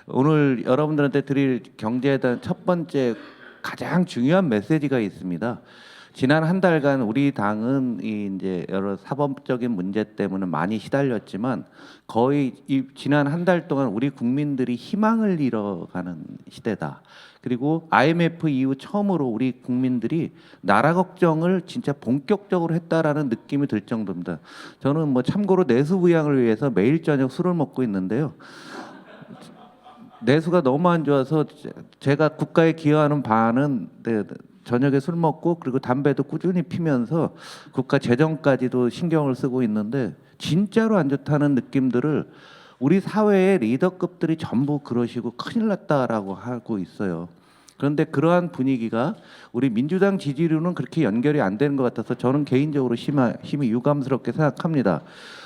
오늘 여러분들한테 드릴 경제에 대한 첫 번째 가장 중요한 메시지가 있습니다. 지난 한 달간 우리 당은 이제 여러 사법적인 문제 때문에 많이 시달렸지만 거의 이 지난 한 달 동안 우리 국민들이 희망을 잃어가는 시대다. 그리고 IMF 이후 처음으로 우리 국민들이 나라 걱정을 진짜 본격적으로 했다라는 느낌이 들 정도입니다. 저는 뭐 참고로 내수부양을 위해서 매일 저녁 술을 먹고 있는데요. 내수가 너무 안 좋아서 제가 국가에 기여하는 바는 저녁에 술 먹고 그리고 담배도 꾸준히 피면서 국가 재정까지도 신경을 쓰고 있는데 진짜로 안 좋다는 느낌들을 우리 사회의 리더급들이 전부 그러시고 큰일 났다라고 하고 있어요. 그런데 그러한 분위기가 우리 민주당 지지율은 그렇게 연결이 안 되는 것 같아서 저는 개인적으로 힘이 유감스럽게 생각합니다.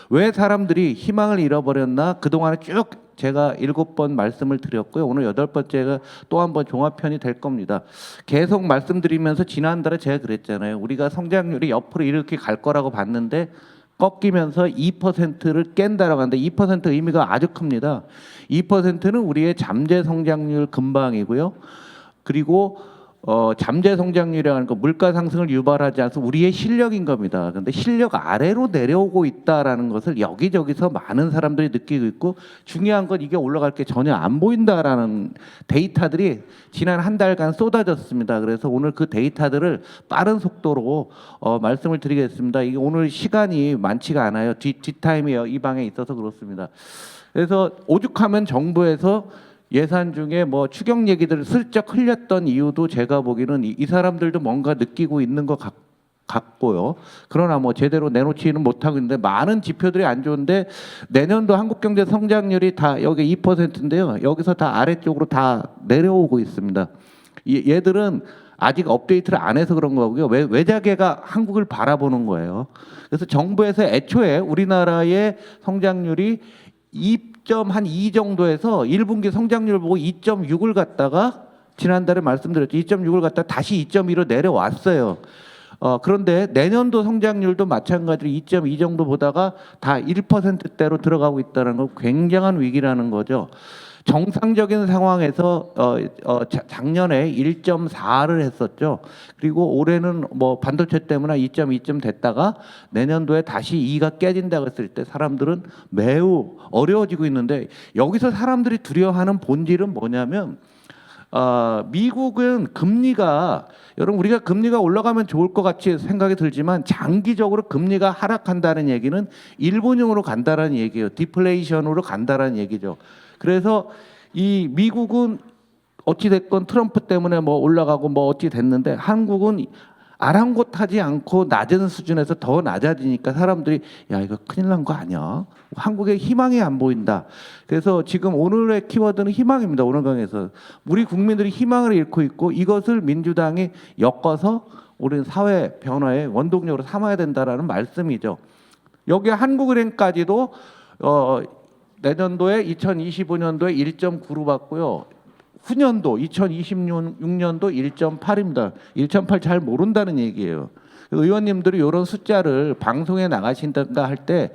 왜 사람들이 희망을 잃어버렸나? 그동안에 쭉 제가 7번 말씀을 드렸고요. 오늘 8번째가 또 한 번 종합편이 될 겁니다. 계속 말씀드리면서 지난달에 제가 그랬잖아요. 우리가 성장률이 옆으로 이렇게 갈 거라고 봤는데 꺾이면서 2%를 깬다라고 하는데 2% 의미가 아주 큽니다. 2%는 우리의 잠재 성장률 근방이고요. 그리고 잠재 성장률이라는 거 물가 상승을 유발하지 않아서 우리의 실력인 겁니다. 그런데 실력 아래로 내려오고 있다라는 것을 여기저기서 많은 사람들이 느끼고 있고 중요한 건 이게 올라갈 게 전혀 안 보인다라는 데이터들이 지난 한 달간 쏟아졌습니다. 그래서 오늘 그 데이터들을 빠른 속도로 말씀을 드리겠습니다. 이게 오늘 시간이 많지가 않아요. 뒷타임이 이 방에 있어서 그렇습니다. 그래서 오죽하면 정부에서 예산 중에 뭐 추경 얘기들을 슬쩍 흘렸던 이유도 제가 보기에는 이 사람들도 뭔가 느끼고 있는 것 같고요. 그러나 뭐 제대로 내놓지는 못하고 있는데 많은 지표들이 안 좋은데 내년도 한국 경제 성장률이 다 여기 2%인데요. 여기서 다 아래쪽으로 다 내려오고 있습니다. 얘들은 아직 업데이트를 안 해서 그런 거고요. 외자계가 한국을 바라보는 거예요. 그래서 정부에서 애초에 우리나라의 성장률이 2.2 정도에서 1분기 성장률 보고 2.6을 갖다가 지난달에 말씀드렸죠. 2.6을 갖다가 다시 2.2로 내려왔어요. 그런데 내년도 성장률도 마찬가지로 2.2 정도 보다가 다 1%대로 들어가고 있다는 건 굉장한 위기라는 거죠. 정상적인 상황에서 작년에 1.4를 했었죠. 그리고 올해는 뭐 반도체 때문에 2.2쯤 됐다가 내년도에 다시 2가 깨진다고 했을 때 사람들은 매우 어려워지고 있는데 여기서 사람들이 두려워하는 본질은 뭐냐면 미국은 금리가 여러분 우리가 금리가 올라가면 좋을 것 같이 생각이 들지만 장기적으로 금리가 하락한다는 얘기는 일본형으로 간다는 얘기예요. 디플레이션으로 간다는 얘기죠. 그래서 이 미국은 어찌 됐건 트럼프 때문에 뭐 올라가고 뭐 어찌 됐는데 한국은 아랑곳하지 않고 낮은 수준에서 더 낮아지니까 사람들이 야 이거 큰일 난 거 아니야? 한국에 희망이 안 보인다. 그래서 지금 오늘의 키워드는 희망입니다. 오늘 강에서 우리 국민들이 희망을 잃고 있고 이것을 민주당이 엮어서 우리 사회 변화의 원동력으로 삼아야 된다라는 말씀이죠. 여기 한국은행까지도 내년도에 2025년도에 1.9로 받고요. 후년도 2026년도 1.8입니다. 1.8 잘 모른다는 얘기예요. 의원님들이 이런 숫자를 방송에 나가신다가 할 때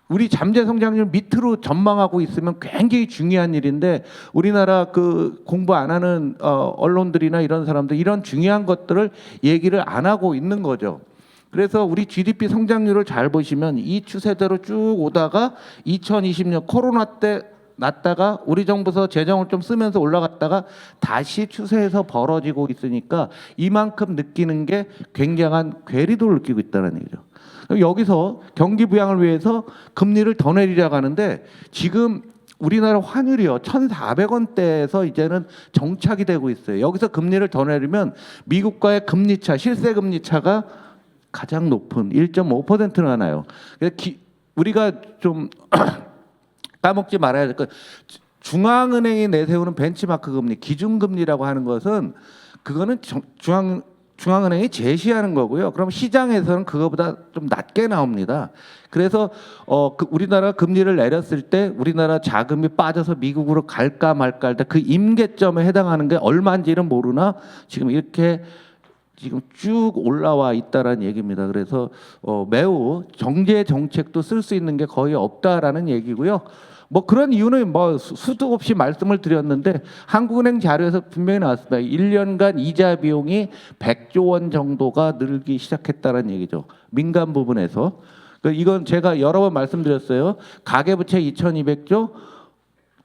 우리 잠재 성장률 밑으로 전망하고 있으면 굉장히 중요한 일인데 우리나라 그 공부 안 하는 언론들이나 이런 사람들 이런 중요한 것들을 얘기를 안 하고 있는 거죠. 그래서 우리 GDP 성장률을 잘 보시면 이 추세대로 쭉 오다가 2020년 코로나 때 났다가 우리 정부에서 재정을 좀 쓰면서 올라갔다가 다시 추세에서 벌어지고 있으니까 이만큼 느끼는 게 굉장한 괴리도를 느끼고 있다는 얘기죠. 여기서 경기 부양을 위해서 금리를 더 내리려고 하는데 지금 우리나라 환율이요 1,400원대에서 이제는 정착이 되고 있어요. 여기서 금리를 더 내리면 미국과의 금리차 실세 금리차가 가장 높은 1.5%나 나요. 우리가 좀 까먹지 말아야 될 것. 중앙은행이 내세우는 벤치마크 금리, 기준금리라고 하는 것은 그거는 중앙은행이 제시하는 거고요. 그럼 시장에서는 그거보다 좀 낮게 나옵니다. 그래서 우리나라 금리를 내렸을 때 우리나라 자금이 빠져서 미국으로 갈까 말까 할 때 그 임계점에 해당하는 게 얼마인지는 모르나 지금 이렇게 지금 쭉 올라와 있다라는 얘기입니다. 그래서 매우 경제 정책도 쓸 수 있는 게 거의 없다라는 얘기고요. 뭐 그런 이유는 뭐 수도 없이 말씀을 드렸는데 한국은행 자료에서 분명히 나왔습니다. 1년간 이자 비용이 100조 원 정도가 늘기 시작했다는 얘기죠. 민간 부분에서. 이건 제가 여러 번 말씀드렸어요. 가계부채 2,200조,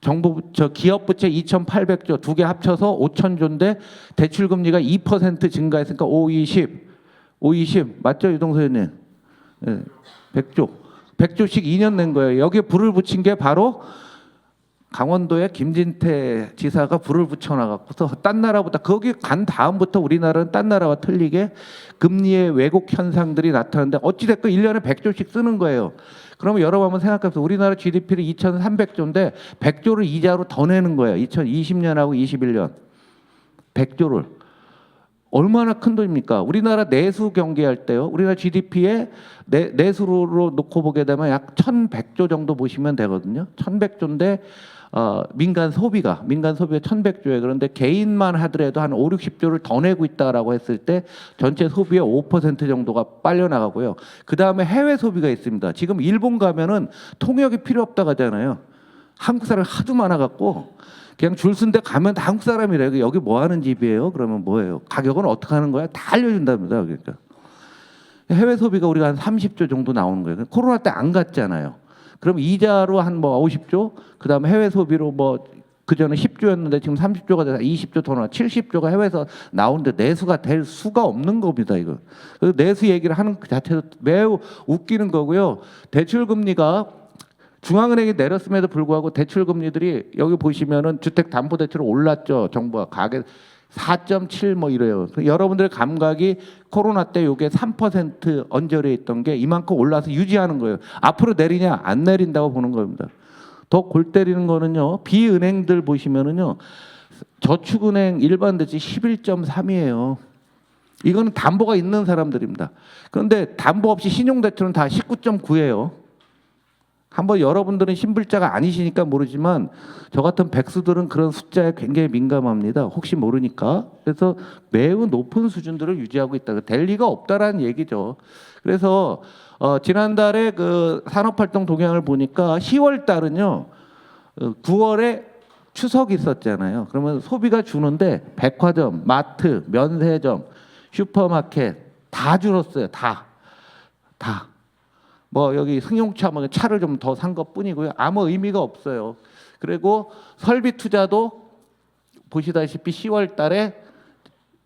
정부 기업부채 2,800조 두 개 합쳐서 5,000조인데 대출 금리가 2% 증가했으니까 5, 20 맞죠, 유동수 의원님? 네, 100조씩 2년 낸 거예요. 여기에 불을 붙인 게 바로 강원도의 김진태 지사가 불을 붙여놔갖고서 딴 나라보다 거기 간 다음부터 우리나라는 딴 나라와 틀리게 금리의 왜곡 현상들이 나타나는데 어찌됐건 1년에 100조씩 쓰는 거예요. 그러면 여러분 한번 생각해보세요. 우리나라 GDP를 2,300조인데 100조를 이자로 더 내는 거예요. 2020년하고 21년 100조를. 얼마나 큰 돈입니까? 우리나라 내수 경기할 때요. 우리나라 GDP에 내수로 놓고 보게 되면 약 1,100조 정도 보시면 되거든요. 1,100조인데 민간 소비가 1,100조에 그런데 개인만 하더라도 한 5, 60조를 더 내고 있다라고 했을 때 전체 소비의 5% 정도가 빨려 나가고요. 그 다음에 해외 소비가 있습니다. 지금 일본 가면은 통역이 필요 없다고 하잖아요. 한국 사람 하도 많아갖고 그냥 줄 쓴데 가면 다 한국 사람이래요. 여기 뭐 하는 집이에요? 그러면 뭐예요? 가격은 어떻게 하는 거야? 다 알려준답니다. 그러니까 해외 소비가 우리가 한 30조 정도 나오는 거예요. 코로나 때 안 갔잖아요. 그럼 이자로 한 뭐 50조, 그 다음에 해외 소비로 뭐 그전에 10조였는데 지금 30조가 돼서 20조 더 나와 70조가 해외에서 나오는데 내수가 될 수가 없는 겁니다. 이거. 그래서 내수 얘기를 하는 그 자체도 매우 웃기는 거고요. 대출 금리가 중앙은행이 내렸음에도 불구하고 대출 금리들이 여기 보시면은 주택담보대출은 올랐죠. 정부가 가계 4.7 뭐 이래요. 여러분들의 감각이 코로나 때 이게 3% 언저리에 있던 게 이만큼 올라서 유지하는 거예요. 앞으로 내리냐 안 내린다고 보는 겁니다. 더 골 때리는 거는요. 비은행들 보시면은요. 저축은행 일반 대출 11.3이에요. 이거는 담보가 있는 사람들입니다. 그런데 담보 없이 신용대출은 다 19.9예요. 한번 여러분들은 신불자가 아니시니까 모르지만 저 같은 백수들은 그런 숫자에 굉장히 민감합니다. 혹시 모르니까. 그래서 매우 높은 수준들을 유지하고 있다. 될 리가 없다라는 얘기죠. 그래서 지난달에 그 산업활동 동향을 보니까 10월 달은요. 9월에 추석이 있었잖아요. 그러면 소비가 주는데 백화점, 마트, 면세점, 슈퍼마켓 다 줄었어요. 다. 뭐 여기 승용차 뭐 차를 좀 더 산 것뿐이고요. 아무 의미가 없어요. 그리고 설비 투자도 보시다시피 10월 달에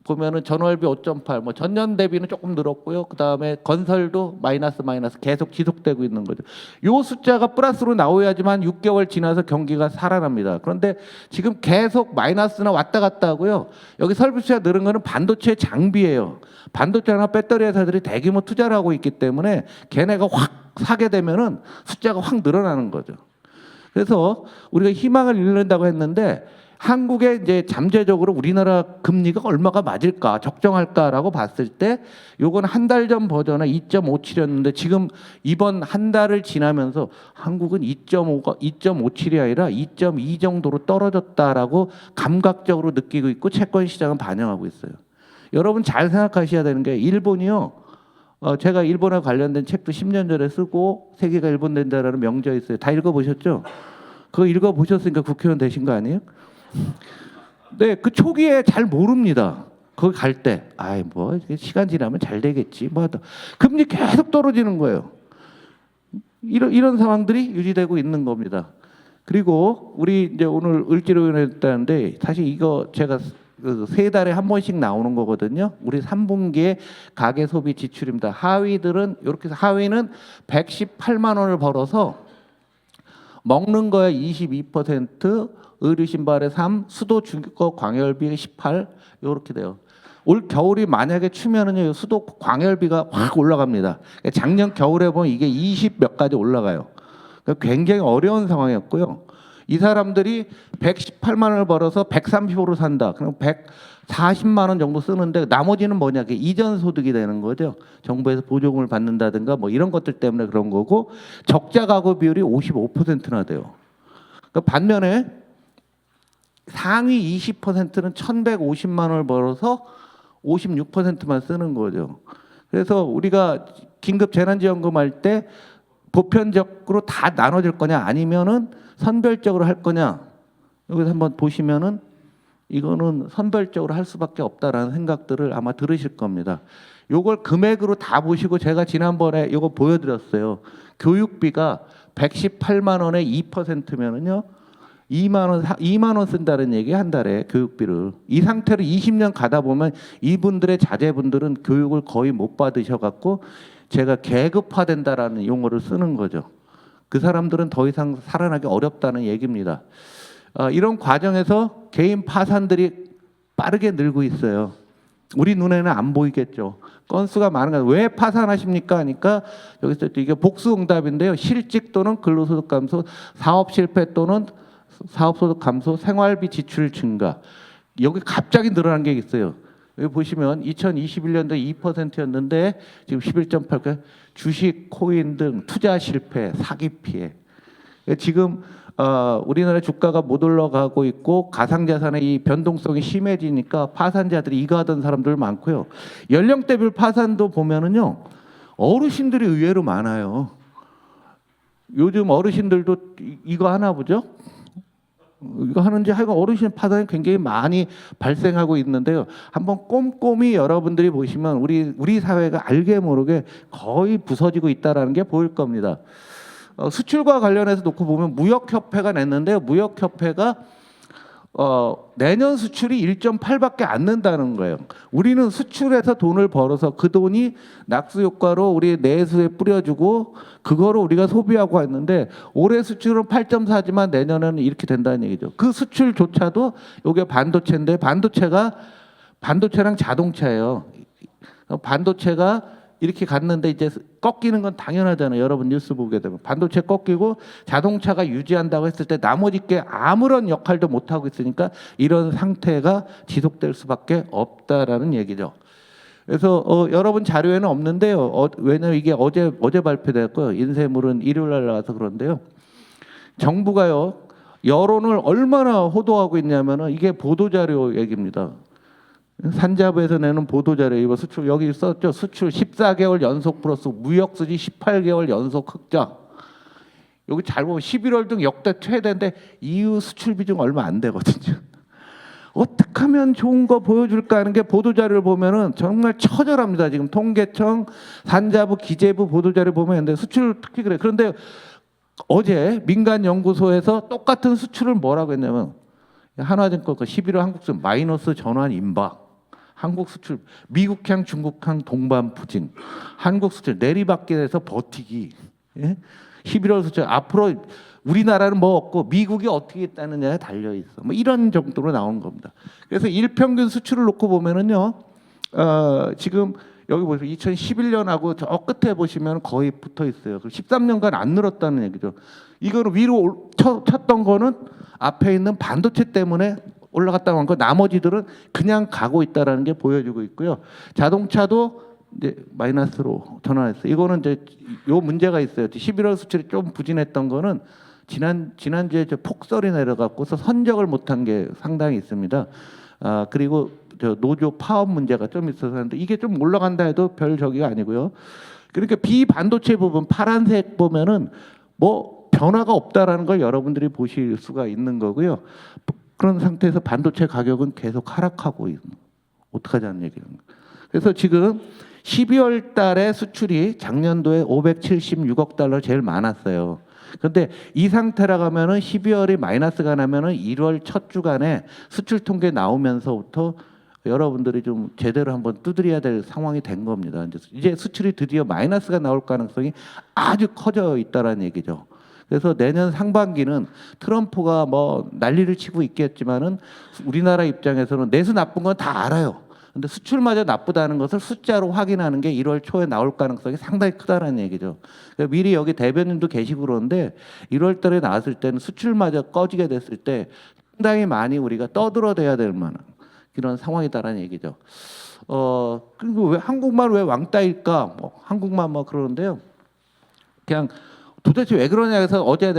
보면은 전월비 5.8, 뭐 전년 대비는 조금 늘었고요. 그 다음에 건설도 마이너스 계속 지속되고 있는 거죠. 요 숫자가 플러스로 나와야지만 6개월 지나서 경기가 살아납니다. 그런데 지금 계속 마이너스나 왔다 갔다 하고요. 여기 설비 투자 늘은 거는 반도체 장비예요. 반도체나 배터리 회사들이 대규모 투자를 하고 있기 때문에 걔네가 확 사게 되면은 숫자가 확 늘어나는 거죠. 그래서 우리가 희망을 잃는다고 했는데 한국의 이제 잠재적으로 우리나라 금리가 얼마가 맞을까, 적정할까라고 봤을 때 요건 한 달 전 버전은 2.57이었는데 지금 이번 한 달을 지나면서 한국은 2.57이 아니라 2.2 정도로 떨어졌다라고 감각적으로 느끼고 있고 채권 시장은 반영하고 있어요. 여러분 잘 생각하셔야 되는 게 일본이요. 제가 일본에 관련된 책도 10년 전에 쓰고 세계가 일본 된다라는 명제가 있어요. 다 읽어보셨죠? 그거 읽어보셨으니까 국회의원 되신 거 아니에요? 네, 그 초기에 잘 모릅니다. 거기 갈 때, 아이 뭐 시간 지나면 잘 되겠지. 뭐 금리 계속 떨어지는 거예요. 이런 상황들이 유지되고 있는 겁니다. 그리고 우리 이제 오늘 을지로위원회했다는데 사실 이거 제가 세 달에 한 번씩 나오는 거거든요. 우리 3분기에 가계 소비 지출입니다. 하위들은 이렇게 해서 하위는 118만 원을 벌어서 먹는 거에 22%, 의류 신발에 3, 수도 주거 광열비 18 이렇게 돼요. 올 겨울이 만약에 추면은요 수도 광열비가 확 올라갑니다. 작년 겨울에 보면 이게 20 몇 가지 올라가요. 그러니까 굉장히 어려운 상황이었고요. 이 사람들이 118만 원을 벌어서 130으로 산다. 그럼 140만 원 정도 쓰는데 나머지는 뭐냐? 이전 소득이 되는 거죠. 정부에서 보조금을 받는다든가 뭐 이런 것들 때문에 그런 거고 적자 가구 비율이 55%나 돼요. 그러니까 반면에 상위 20%는 1,150만 원을 벌어서 56%만 쓰는 거죠. 그래서 우리가 긴급 재난지원금 할 때 보편적으로 다 나눠질 거냐 아니면은 선별적으로 할 거냐. 여기서 한번 보시면은 이거는 선별적으로 할 수밖에 없다라는 생각들을 아마 들으실 겁니다. 요걸 금액으로 다 보시고 제가 지난번에 요거 보여드렸어요. 교육비가 118만 원에 2%면은요. 2만 원 쓴다는 얘기 한 달에 교육비를. 이 상태로 20년 가다 보면 이분들의 자제분들은 교육을 거의 못 받으셔 갖고 제가 계급화된다라는 용어를 쓰는 거죠. 그 사람들은 더 이상 살아나기 어렵다는 얘기입니다. 이런 과정에서 개인 파산들이 빠르게 늘고 있어요. 우리 눈에는 안 보이겠죠. 건수가 많은 거예요. 왜 파산하십니까? 하니까 여기서 이게 복수응답인데요. 실직 또는 근로소득 감소, 사업 실패 또는 사업소득 감소, 생활비 지출 증가. 여기 갑자기 늘어난 게 있어요. 여기 보시면 2021년도 2%였는데 지금 11.8%. 주식, 코인 등 투자 실패, 사기 피해. 지금 우리나라 주가가 못 올라가고 있고 가상자산의 이 변동성이 심해지니까 파산자들이 이거하던 사람들 많고요. 연령대별 파산도 보면은요 어르신들이 의외로 많아요. 요즘 어르신들도 이거 하나 보죠. 이거 하는지 하여간 어르신 파산이 굉장히 많이 발생하고 있는데요. 한번 꼼꼼히 여러분들이 보시면 우리 사회가 알게 모르게 거의 부서지고 있다라는 게 보일 겁니다. 수출과 관련해서 놓고 보면 무역협회가 냈는데요. 무역협회가 내년 수출이 1.8밖에 안 는다는 거예요. 우리는 수출해서 돈을 벌어서 그 돈이 낙수 효과로 우리 내수에 뿌려주고 그거로 우리가 소비하고 했는데 올해 수출은 8.4지만 내년에는 이렇게 된다는 얘기죠. 그 수출조차도 이게 반도체인데 반도체랑 자동차예요. 반도체가 이렇게 갔는데 이제 꺾이는 건 당연하잖아요. 여러분 뉴스 보게 되면 반도체 꺾이고 자동차가 유지한다고 했을 때 나머지 게 아무런 역할도 못 하고 있으니까 이런 상태가 지속될 수밖에 없다라는 얘기죠. 그래서 여러분 자료에는 없는데요. 왜냐면 이게 어제 발표됐고요. 인쇄물은 일요일 날 나와서 그런데요. 정부가요 여론을 얼마나 호도하고 있냐면은 이게 보도 자료 얘기입니다. 산자부에서 내는 보도자료 이거 수출 여기 썼죠. 수출 14개월 연속 플러스 무역 수지 18개월 연속 흑자. 여기 잘 보면 11월 등 역대 최대인데 EU 수출 비중 얼마 안 되거든요. 어떻게 하면 좋은 거 보여줄까 하는 게 보도자료를 보면은 정말 처절합니다. 지금 통계청, 산자부, 기재부 보도자료 보면 근데 수출 특히 그래. 그런데 어제 민간연구소에서 똑같은 수출을 뭐라고 했냐면 한화증권 11월 한국수출 마이너스 전환 임박. 한국 수출 미국향 중국향 동반 부진 한국 수출 내리받게 돼서 버티기 11월 수출 앞으로 우리나라는 뭐 없고 미국이 어떻게 있다느냐에 달려 있어 뭐 이런 정도로 나온 겁니다. 그래서 일평균 수출을 놓고 보면은요 지금 여기 보시면 2011년하고 저 끝에 보시면 거의 붙어 있어요. 13년간 안 늘었다는 얘기죠. 이거는 위로 쳤던 거는 앞에 있는 반도체 때문에 올라갔다고 한 거 나머지들은 그냥 가고 있다라는 게 보여주고 있고요. 자동차도 이제 마이너스로 전환했어요. 이거는 이제 요 문제가 있어요. 11월 수출이 좀 부진했던 거는 지난주에 폭설이 내려갖고서 선적을 못한 게 상당히 있습니다. 그리고 저 노조 파업 문제가 좀 있어서 하는데 이게 좀 올라간다 해도 별 저기가 아니고요. 그러니까 비반도체 부분 파란색 보면은 뭐 변화가 없다라는 걸 여러분들이 보실 수가 있는 거고요. 그런 상태에서 반도체 가격은 계속 하락하고 있는 어떡하자는 얘기입니다. 그래서 지금 12월 달에 수출이 작년도에 576억 달러 제일 많았어요. 그런데 이 상태라고 하면은 12월이 마이너스가 나면은 1월 첫 주간에 수출 통계 나오면서부터 여러분들이 좀 제대로 한번 두드려야 될 상황이 된 겁니다. 이제 수출이 드디어 마이너스가 나올 가능성이 아주 커져 있다라는 얘기죠. 그래서 내년 상반기는 트럼프가 뭐 난리를 치고 있겠지만은 우리나라 입장에서는 내수 나쁜 건 다 알아요. 근데 수출마저 나쁘다는 것을 숫자로 확인하는 게 1월 초에 나올 가능성이 상당히 크다라는 얘기죠. 미리 여기 대변인도 계시고 그러는데 1월 달에 나왔을 때는 수출마저 꺼지게 됐을 때 상당히 많이 우리가 떠들어대야 될 만한 그런 상황이다라는 얘기죠. 그리고 왜 한국말 왜 왕따일까? 뭐 한국말 뭐 그러는데요. 그냥 도대체 왜 그러냐 해서 어제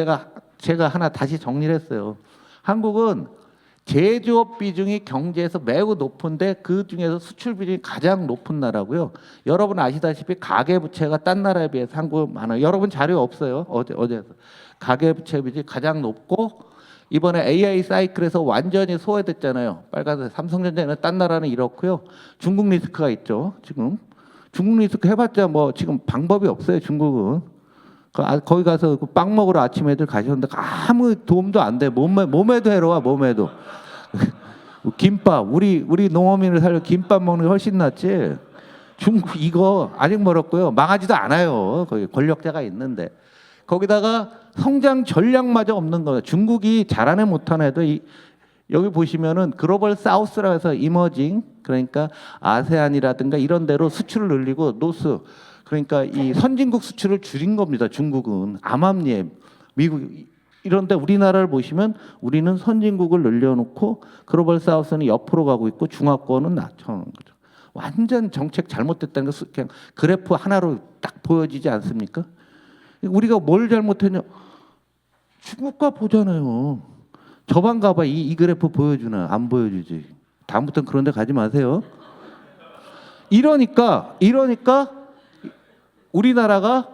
제가 하나 다시 정리를 했어요. 한국은 제조업 비중이 경제에서 매우 높은데 그 중에서 수출 비중이 가장 높은 나라고요. 여러분 아시다시피 가계 부채가 딴 나라에 비해서 한국 많아요. 여러분 자료 없어요. 어제서 가계 부채 비중이 가장 높고 이번에 AI 사이클에서 완전히 소외됐잖아요. 빨간색 삼성전자는 딴 나라는 이렇고요. 중국 리스크가 있죠. 지금 중국 리스크 해봤자 뭐 지금 방법이 없어요. 중국은 거기 가서 빵 먹으러 아침 애들 가셨는데 아무 도움도 안 돼. 몸에도 해로워. 몸에도. 김밥 우리 농어민을 살려 김밥 먹는 게 훨씬 낫지. 중국 이거 아직 멀었고요. 망하지도 않아요. 거기 권력자가 있는데 거기다가 성장 전략마저 없는 거예요. 중국이 잘하네 못하네 해도 여기 보시면은 글로벌 사우스라 해서 이머징 그러니까 아세안이라든가 이런 데로 수출을 늘리고 노스 그러니까 이 선진국 수출을 줄인 겁니다. 중국은 암암리에 미국 이런데 우리나라를 보시면 우리는 선진국을 늘려놓고 글로벌 사우스는 옆으로 가고 있고 중화권은 낮춰놓은 거죠. 완전 정책 잘못됐다는 거 그냥 그래프 하나로 딱 보여지지 않습니까? 우리가 뭘 잘못했냐? 중국과 보잖아요. 저만 가봐 이 그래프 보여주나 안 보여주지. 다음부터는 그런 데 가지 마세요. 이러니까 우리나라가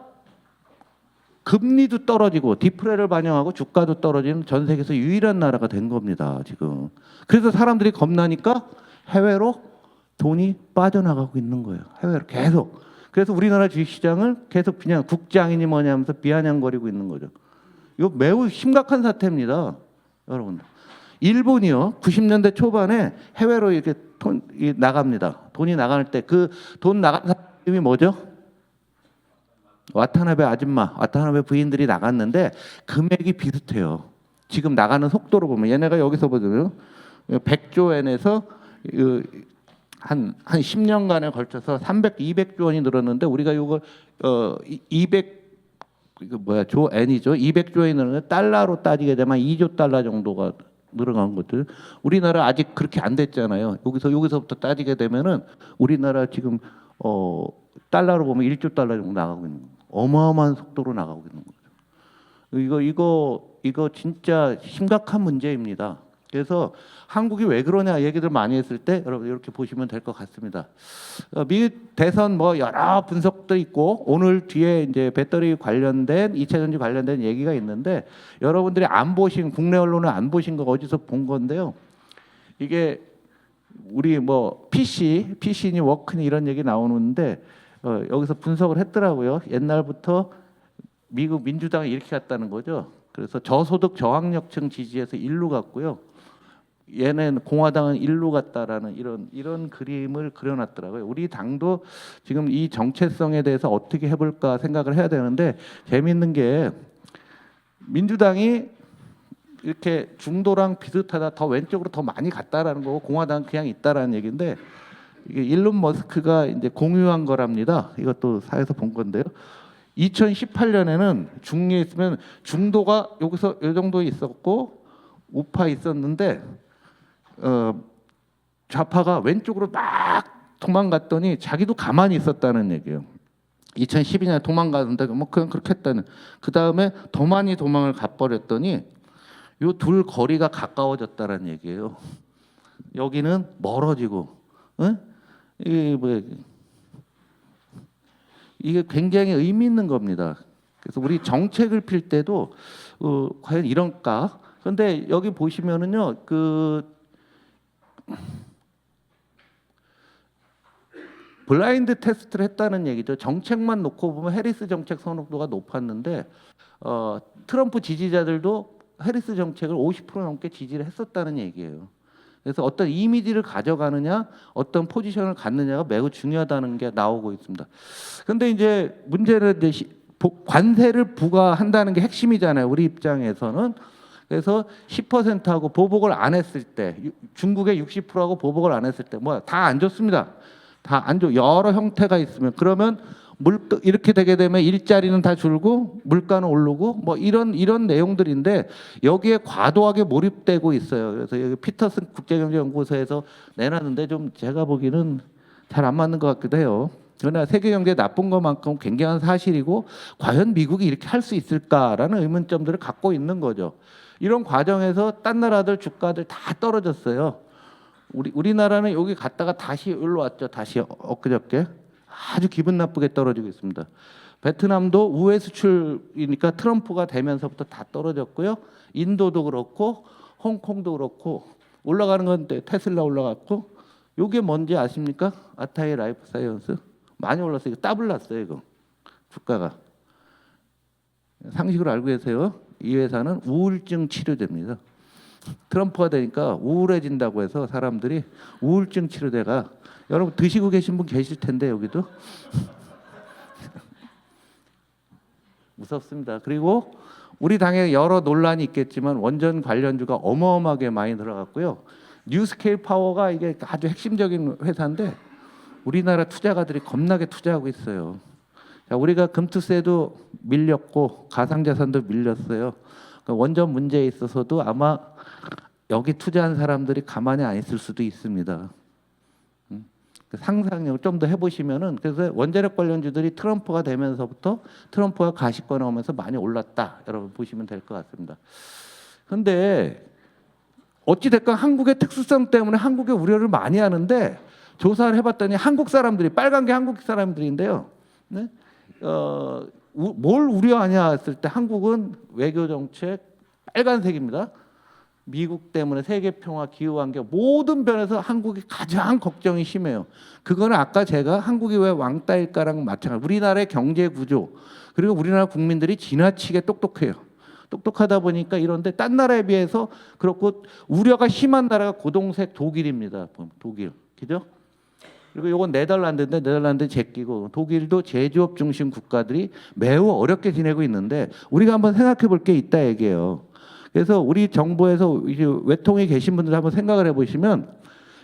금리도 떨어지고 디프레를 반영하고 주가도 떨어지는 전 세계에서 유일한 나라가 된 겁니다. 지금. 그래서 사람들이 겁나니까 해외로 돈이 빠져나가고 있는 거예요. 해외로 계속. 그래서 우리나라 주식시장을 계속 그냥 국장이니 뭐냐 하면서 비아냥거리고 있는 거죠. 이거 매우 심각한 사태입니다. 여러분. 일본이요. 90년대 초반에 해외로 이렇게 돈이 나갑니다. 돈이 나갈 때 그 돈 나간 사람이 뭐죠? 와타나베 아줌마, 와타나베 부인들이 나갔는데 금액이 비슷해요. 지금 나가는 속도로 보면 얘네가 여기서 보면 100조 엔에서 한 10년간에 걸쳐서 200조 원이 늘었는데 우리가 이걸 200조 엔이죠. 200조 엔이 늘었는데 달러로 따지게 되면 2조 달러 정도가 늘어간 것들. 우리나라 아직 그렇게 안 됐잖아요. 여기서부터 따지게 되면은 우리나라 지금 달러로 보면 1조 달러 정도 나가고 있는 거예요. 어마어마한 속도로 나가고 있는 거죠. 이거 진짜 심각한 문제입니다. 그래서 한국이 왜 그러냐 얘기들 많이 했을 때 여러분 이렇게 보시면 될 것 같습니다. 미국 대선 뭐 여러 분석도 있고 오늘 뒤에 이제 배터리 관련된 2차 전지 관련된 얘기가 있는데 여러분들이 안 보신 국내 언론을 안 보신 거 어디서 본 건데요. 이게 우리 뭐 PC니 워크니 이런 얘기 나오는데 여기서 분석을 했더라고요. 옛날부터 미국 민주당이 이렇게 갔다는 거죠. 그래서 저소득 저학력층 지지에서 일로 갔고요. 얘는 공화당은 일로 갔다라는 이런 그림을 그려놨더라고요. 우리 당도 지금 이 정체성에 대해서 어떻게 해볼까 생각을 해야 되는데 재미있는 게 민주당이 이렇게 중도랑 비슷하다 더 왼쪽으로 더 많이 갔다라는 거고 공화당은 그냥 있다라는 얘기인데 이게 일론 머스크가 이제 공유한 거랍니다. 이것도 사에서 본 건데요. 2018년에는 중리에 있으면 중도가 여기서 이 정도 있었고 우파 있었는데 좌파가 왼쪽으로 막 도망갔더니 자기도 가만히 있었다는 얘기예요. 2012년에 도망갔는데 뭐 그냥 그렇게 했다는. 그 다음에 더 많이 도망을 가버렸더니 요 둘 거리가 가까워졌다는 얘기예요. 여기는 멀어지고, 이게 굉장히 의미 있는 겁니다. 그래서 우리 정책을 필 때도 과연 이런가? 그런데 여기 보시면은요, 블라인드 테스트를 했다는 얘기죠. 정책만 놓고 보면 해리스 정책 선호도가 높았는데 트럼프 지지자들도 해리스 정책을 50% 넘게 지지를 했었다는 얘기예요. 그래서 어떤 이미지를 가져가느냐, 어떤 포지션을 갖느냐가 매우 중요하다는 게 나오고 있습니다. 그런데 이제 문제는 이제 관세를 부과한다는 게 핵심이잖아요. 우리 입장에서는. 그래서 10%하고 보복을 안 했을 때, 중국의 60%하고 보복을 안 했을 때, 뭐 다 안 좋습니다. 다 안 좋. 여러 형태가 있으면 그러면 이렇게 되게 되면 일자리는 다 줄고 물가는 오르고 뭐 이런 내용들인데 여기에 과도하게 몰입되고 있어요. 그래서 여기 피터슨 국제경제연구소에서 내놨는데 좀 제가 보기에는 잘 안 맞는 것 같기도 해요. 그러나 세계 경제에 나쁜 것만큼 굉장한 사실이고 과연 미국이 이렇게 할 수 있을까라는 의문점들을 갖고 있는 거죠. 이런 과정에서 딴 나라들 주가들 다 떨어졌어요. 우리나라는 여기 갔다가 다시 여기로 왔죠. 다시 엊그저께 아주 기분 나쁘게 떨어지고 있습니다. 베트남도 우회 수출이니까 트럼프가 되면서부터 다 떨어졌고요. 인도도 그렇고 홍콩도 그렇고 올라가는 건 테슬라 올라갔고, 이게 뭔지 아십니까? 아타이 라이프 사이언스 많이 올랐어요. 이거 더블 났어요. 이거 주가가. 상식으로 알고 계세요? 이 회사는 우울증 치료제입니다. 트럼프가 되니까 우울해진다고 해서 사람들이 우울증 치료제가, 여러분 드시고 계신 분 계실 텐데 여기도 무섭습니다. 그리고 우리 당에 여러 논란이 있겠지만 원전 관련주가 어마어마하게 많이 들어갔고요. 뉴스케일 파워가 이게 아주 핵심적인 회사인데 우리나라 투자가들이 겁나게 투자하고 있어요. 자, 우리가 금투세도 밀렸고 가상자산도 밀렸어요. 그러니까 원전 문제에 있어서도 아마 여기 투자한 사람들이 가만히 안 있을 수도 있습니다. 상상력을 좀 더 해보시면은, 그래서 원자력 관련주들이 트럼프가 되면서부터 트럼프가 가시권 오면서 많이 올랐다, 여러분 보시면 될 것 같습니다. 그런데 어찌 됐건 한국의 특수성 때문에 한국의 우려를 많이 하는데, 조사를 해봤더니 한국 사람들이, 빨간 게 한국 사람들인데요. 네? 뭘 우려하냐 했을 때 한국은 외교 정책 빨간색입니다. 미국 때문에 세계 평화, 기후 환경 모든 면에서 한국이 가장 걱정이 심해요. 그거는 아까 제가 한국이 왜 왕따일까랑 마찬가지. 우리나라의 경제 구조, 그리고 우리나라 국민들이 지나치게 똑똑해요. 똑똑하다 보니까 이런데 딴 나라에 비해서 그렇고, 우려가 심한 나라가 고동색 독일입니다. 독일, 그죠? 그리고 이건 네덜란드인데 네덜란드 제끼고, 독일도 제조업 중심 국가들이 매우 어렵게 지내고 있는데 우리가 한번 생각해 볼 게 있다 얘기예요. 그래서 우리 정부에서 이제 외통에 계신 분들 한번 생각을 해보시면,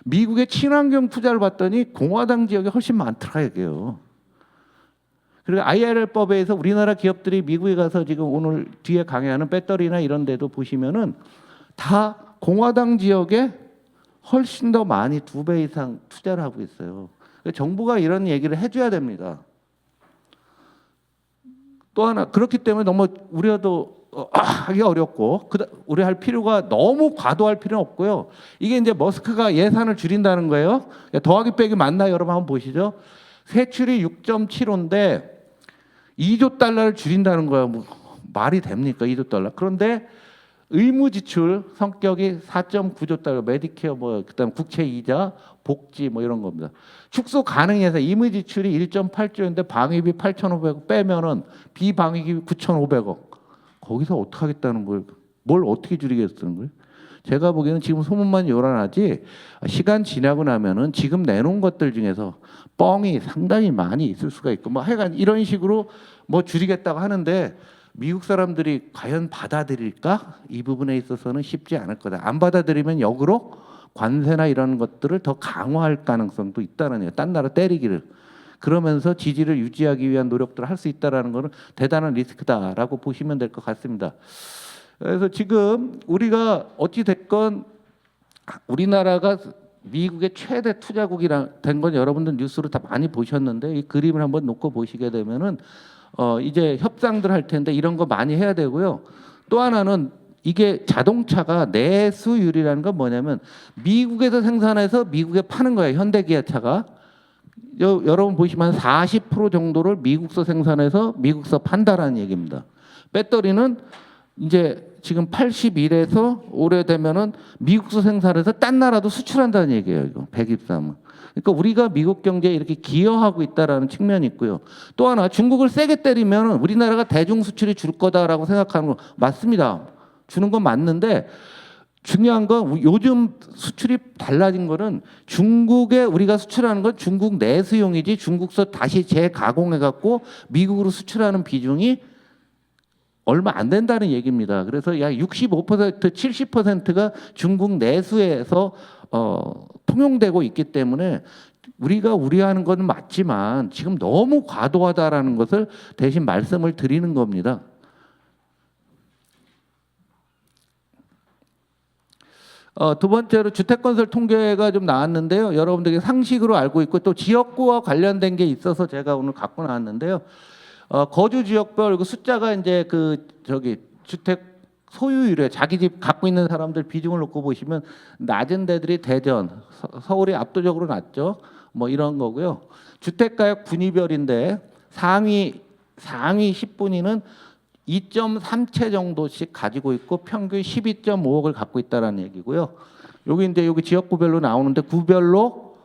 미국의 친환경 투자를 봤더니 공화당 지역이 훨씬 많더라 이게요. 그리고 IRL법에 의해서 우리나라 기업들이 미국에 가서 지금 오늘 뒤에 강의하는 배터리나 이런 데도 보시면은 다 공화당 지역에 훨씬 더 많이 2배 이상 투자를 하고 있어요. 정부가 이런 얘기를 해줘야 됩니다. 또 하나, 그렇기 때문에 너무 우려도 하기 어렵고, 우려할 필요가, 너무 과도할 필요는 없고요. 이게 이제 머스크가 예산을 줄인다는 거예요. 더하기 빼기 맞나요? 여러분 한번 보시죠. 세출이 6.75인데 2조 달러를 줄인다는 거예요. 뭐 말이 됩니까? 2조 달러. 그런데 의무 지출 성격이 4.9조 달러, 메디케어 뭐 그다음 국채 이자, 복지 뭐 이런 겁니다. 축소 가능해서 의무 지출이 1.8조인데 방위비 8,500억 빼면은 비방위비 9,500억. 거기서 어떻게 하겠다는 걸, 뭘 어떻게 줄이겠다는 거예요? 제가 보기에는 지금 소문만 요란하지, 시간 지나고 나면은 지금 내놓은 것들 중에서 뻥이 상당히 많이 있을 수가 있고, 뭐 하여간 이런 식으로 뭐 줄이겠다고 하는데 미국 사람들이 과연 받아들일까? 이 부분에 있어서는 쉽지 않을 거다. 안 받아들이면 역으로 관세나 이런 것들을 더 강화할 가능성도 있다는 거예요. 딴 나라 때리기를. 그러면서 지지를 유지하기 위한 노력들을 할 수 있다는 것은 대단한 리스크다라고 보시면 될 것 같습니다. 그래서 지금 우리가 어찌 됐건 우리나라가 미국의 최대 투자국이 된 건 여러분들 뉴스로 다 많이 보셨는데, 이 그림을 한번 놓고 보시게 되면은 이제 협상들 할 텐데 이런 거 많이 해야 되고요. 또 하나는 이게 자동차가 내수율이라는 건 뭐냐면 미국에서 생산해서 미국에 파는 거예요. 현대기아차가. 여러분 보시면 40% 정도를 미국서 생산해서 미국서 판다라는 얘기입니다. 배터리는 이제 지금 81에서 올해 되면은 미국서 생산해서 딴 나라도 수출한다는 얘기예요. 이거 123은. 그러니까 우리가 미국 경제에 이렇게 기여하고 있다라는 측면이 있고요. 또 하나, 중국을 세게 때리면 우리나라가 대중 수출이 줄 거다라고 생각하는 거 맞습니다. 주는 건 맞는데, 중요한 건 요즘 수출이 달라진 거는 중국에 우리가 수출하는 건 중국 내수용이지 중국서 다시 재가공해 갖고 미국으로 수출하는 비중이 얼마 안 된다는 얘기입니다. 그래서 약 65%, 70%가 중국 내수에서 통용되고 있기 때문에 우리가 우려하는 건 맞지만 지금 너무 과도하다라는 것을 대신 말씀을 드리는 겁니다. 두 번째로 주택건설 통계가 좀 나왔는데요. 여러분들이 상식으로 알고 있고 또 지역구와 관련된 게 있어서 제가 오늘 갖고 나왔는데요. 거주 지역별 그 숫자가 이제 주택 소유율에 자기 집 갖고 있는 사람들 비중을 놓고 보시면 낮은 데들이 대전, 서울이 압도적으로 낮죠. 뭐 이런 거고요. 주택가액 분위별인데 상위 10분위는 2.3채 정도씩 가지고 있고 평균 12.5억을 갖고 있다라는 얘기고요. 여기 이제 여기 지역구별로 나오는데 구별로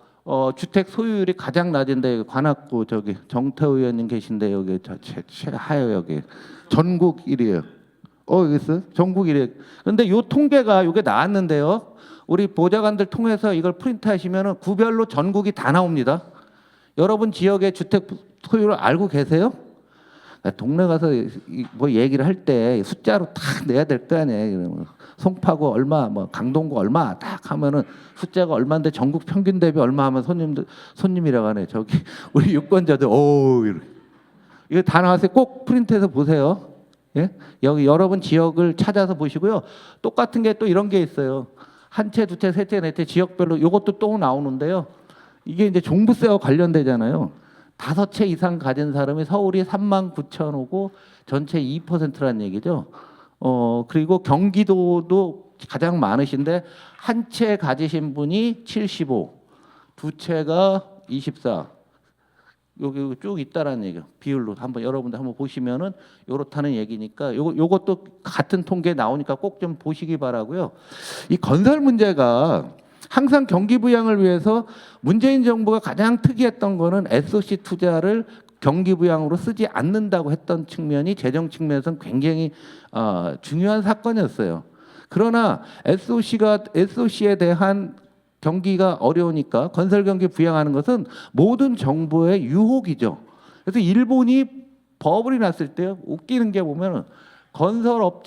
주택 소유율이 가장 낮은데 관악구 저기 정태호 의원님 계신데 여기 최하여 여기 전국 1위에요. 여기 있어요? 전국 1위. 그런데 요 통계가 요게 나왔는데요. 우리 보좌관들 통해서 이걸 프린트하시면은 구별로 전국이 다 나옵니다. 여러분 지역의 주택 소유를 알고 계세요? 동네 가서 뭐 얘기를 할 때 숫자로 딱 내야 될 거 아니에요. 송파구 얼마, 뭐 강동구 얼마 딱 하면은 숫자가 얼마인데 전국 평균 대비 얼마 하면 손님이라고 하네. 저기 우리 유권자들 이거 다 나왔어요. 꼭 프린트해서 보세요. 예? 여기 여러분 지역을 찾아서 보시고요. 똑같은 게 또 이런 게 있어요. 한 채, 두 채, 세 채, 네 채 지역별로 이것도 또 나오는데요. 이게 이제 종부세와 관련되잖아요. 5채 이상 가진 사람이 서울이 39,000호고 전체 2%라는 얘기죠. 그리고 경기도도 가장 많으신데 한 채 가지신 분이 75, 두 채가 24. 여기 쭉 있다라는 얘기요. 비율로 한번 여러분들 한번 보시면은 요렇다는 얘기니까 요것도 같은 통계 나오니까 꼭 좀 보시기 바라고요. 이 건설 문제가 항상 경기 부양을 위해서 문재인 정부가 가장 특이했던 거는 SOC 투자를 경기 부양으로 쓰지 않는다고 했던 측면이 재정 측면에서는 굉장히 중요한 사건이었어요. 그러나 SOC에 대한 경기가 어려우니까 건설 경기 부양하는 것은 모든 정부의 유혹이죠. 그래서 일본이 버블이 났을 때 웃기는 게 보면 건설업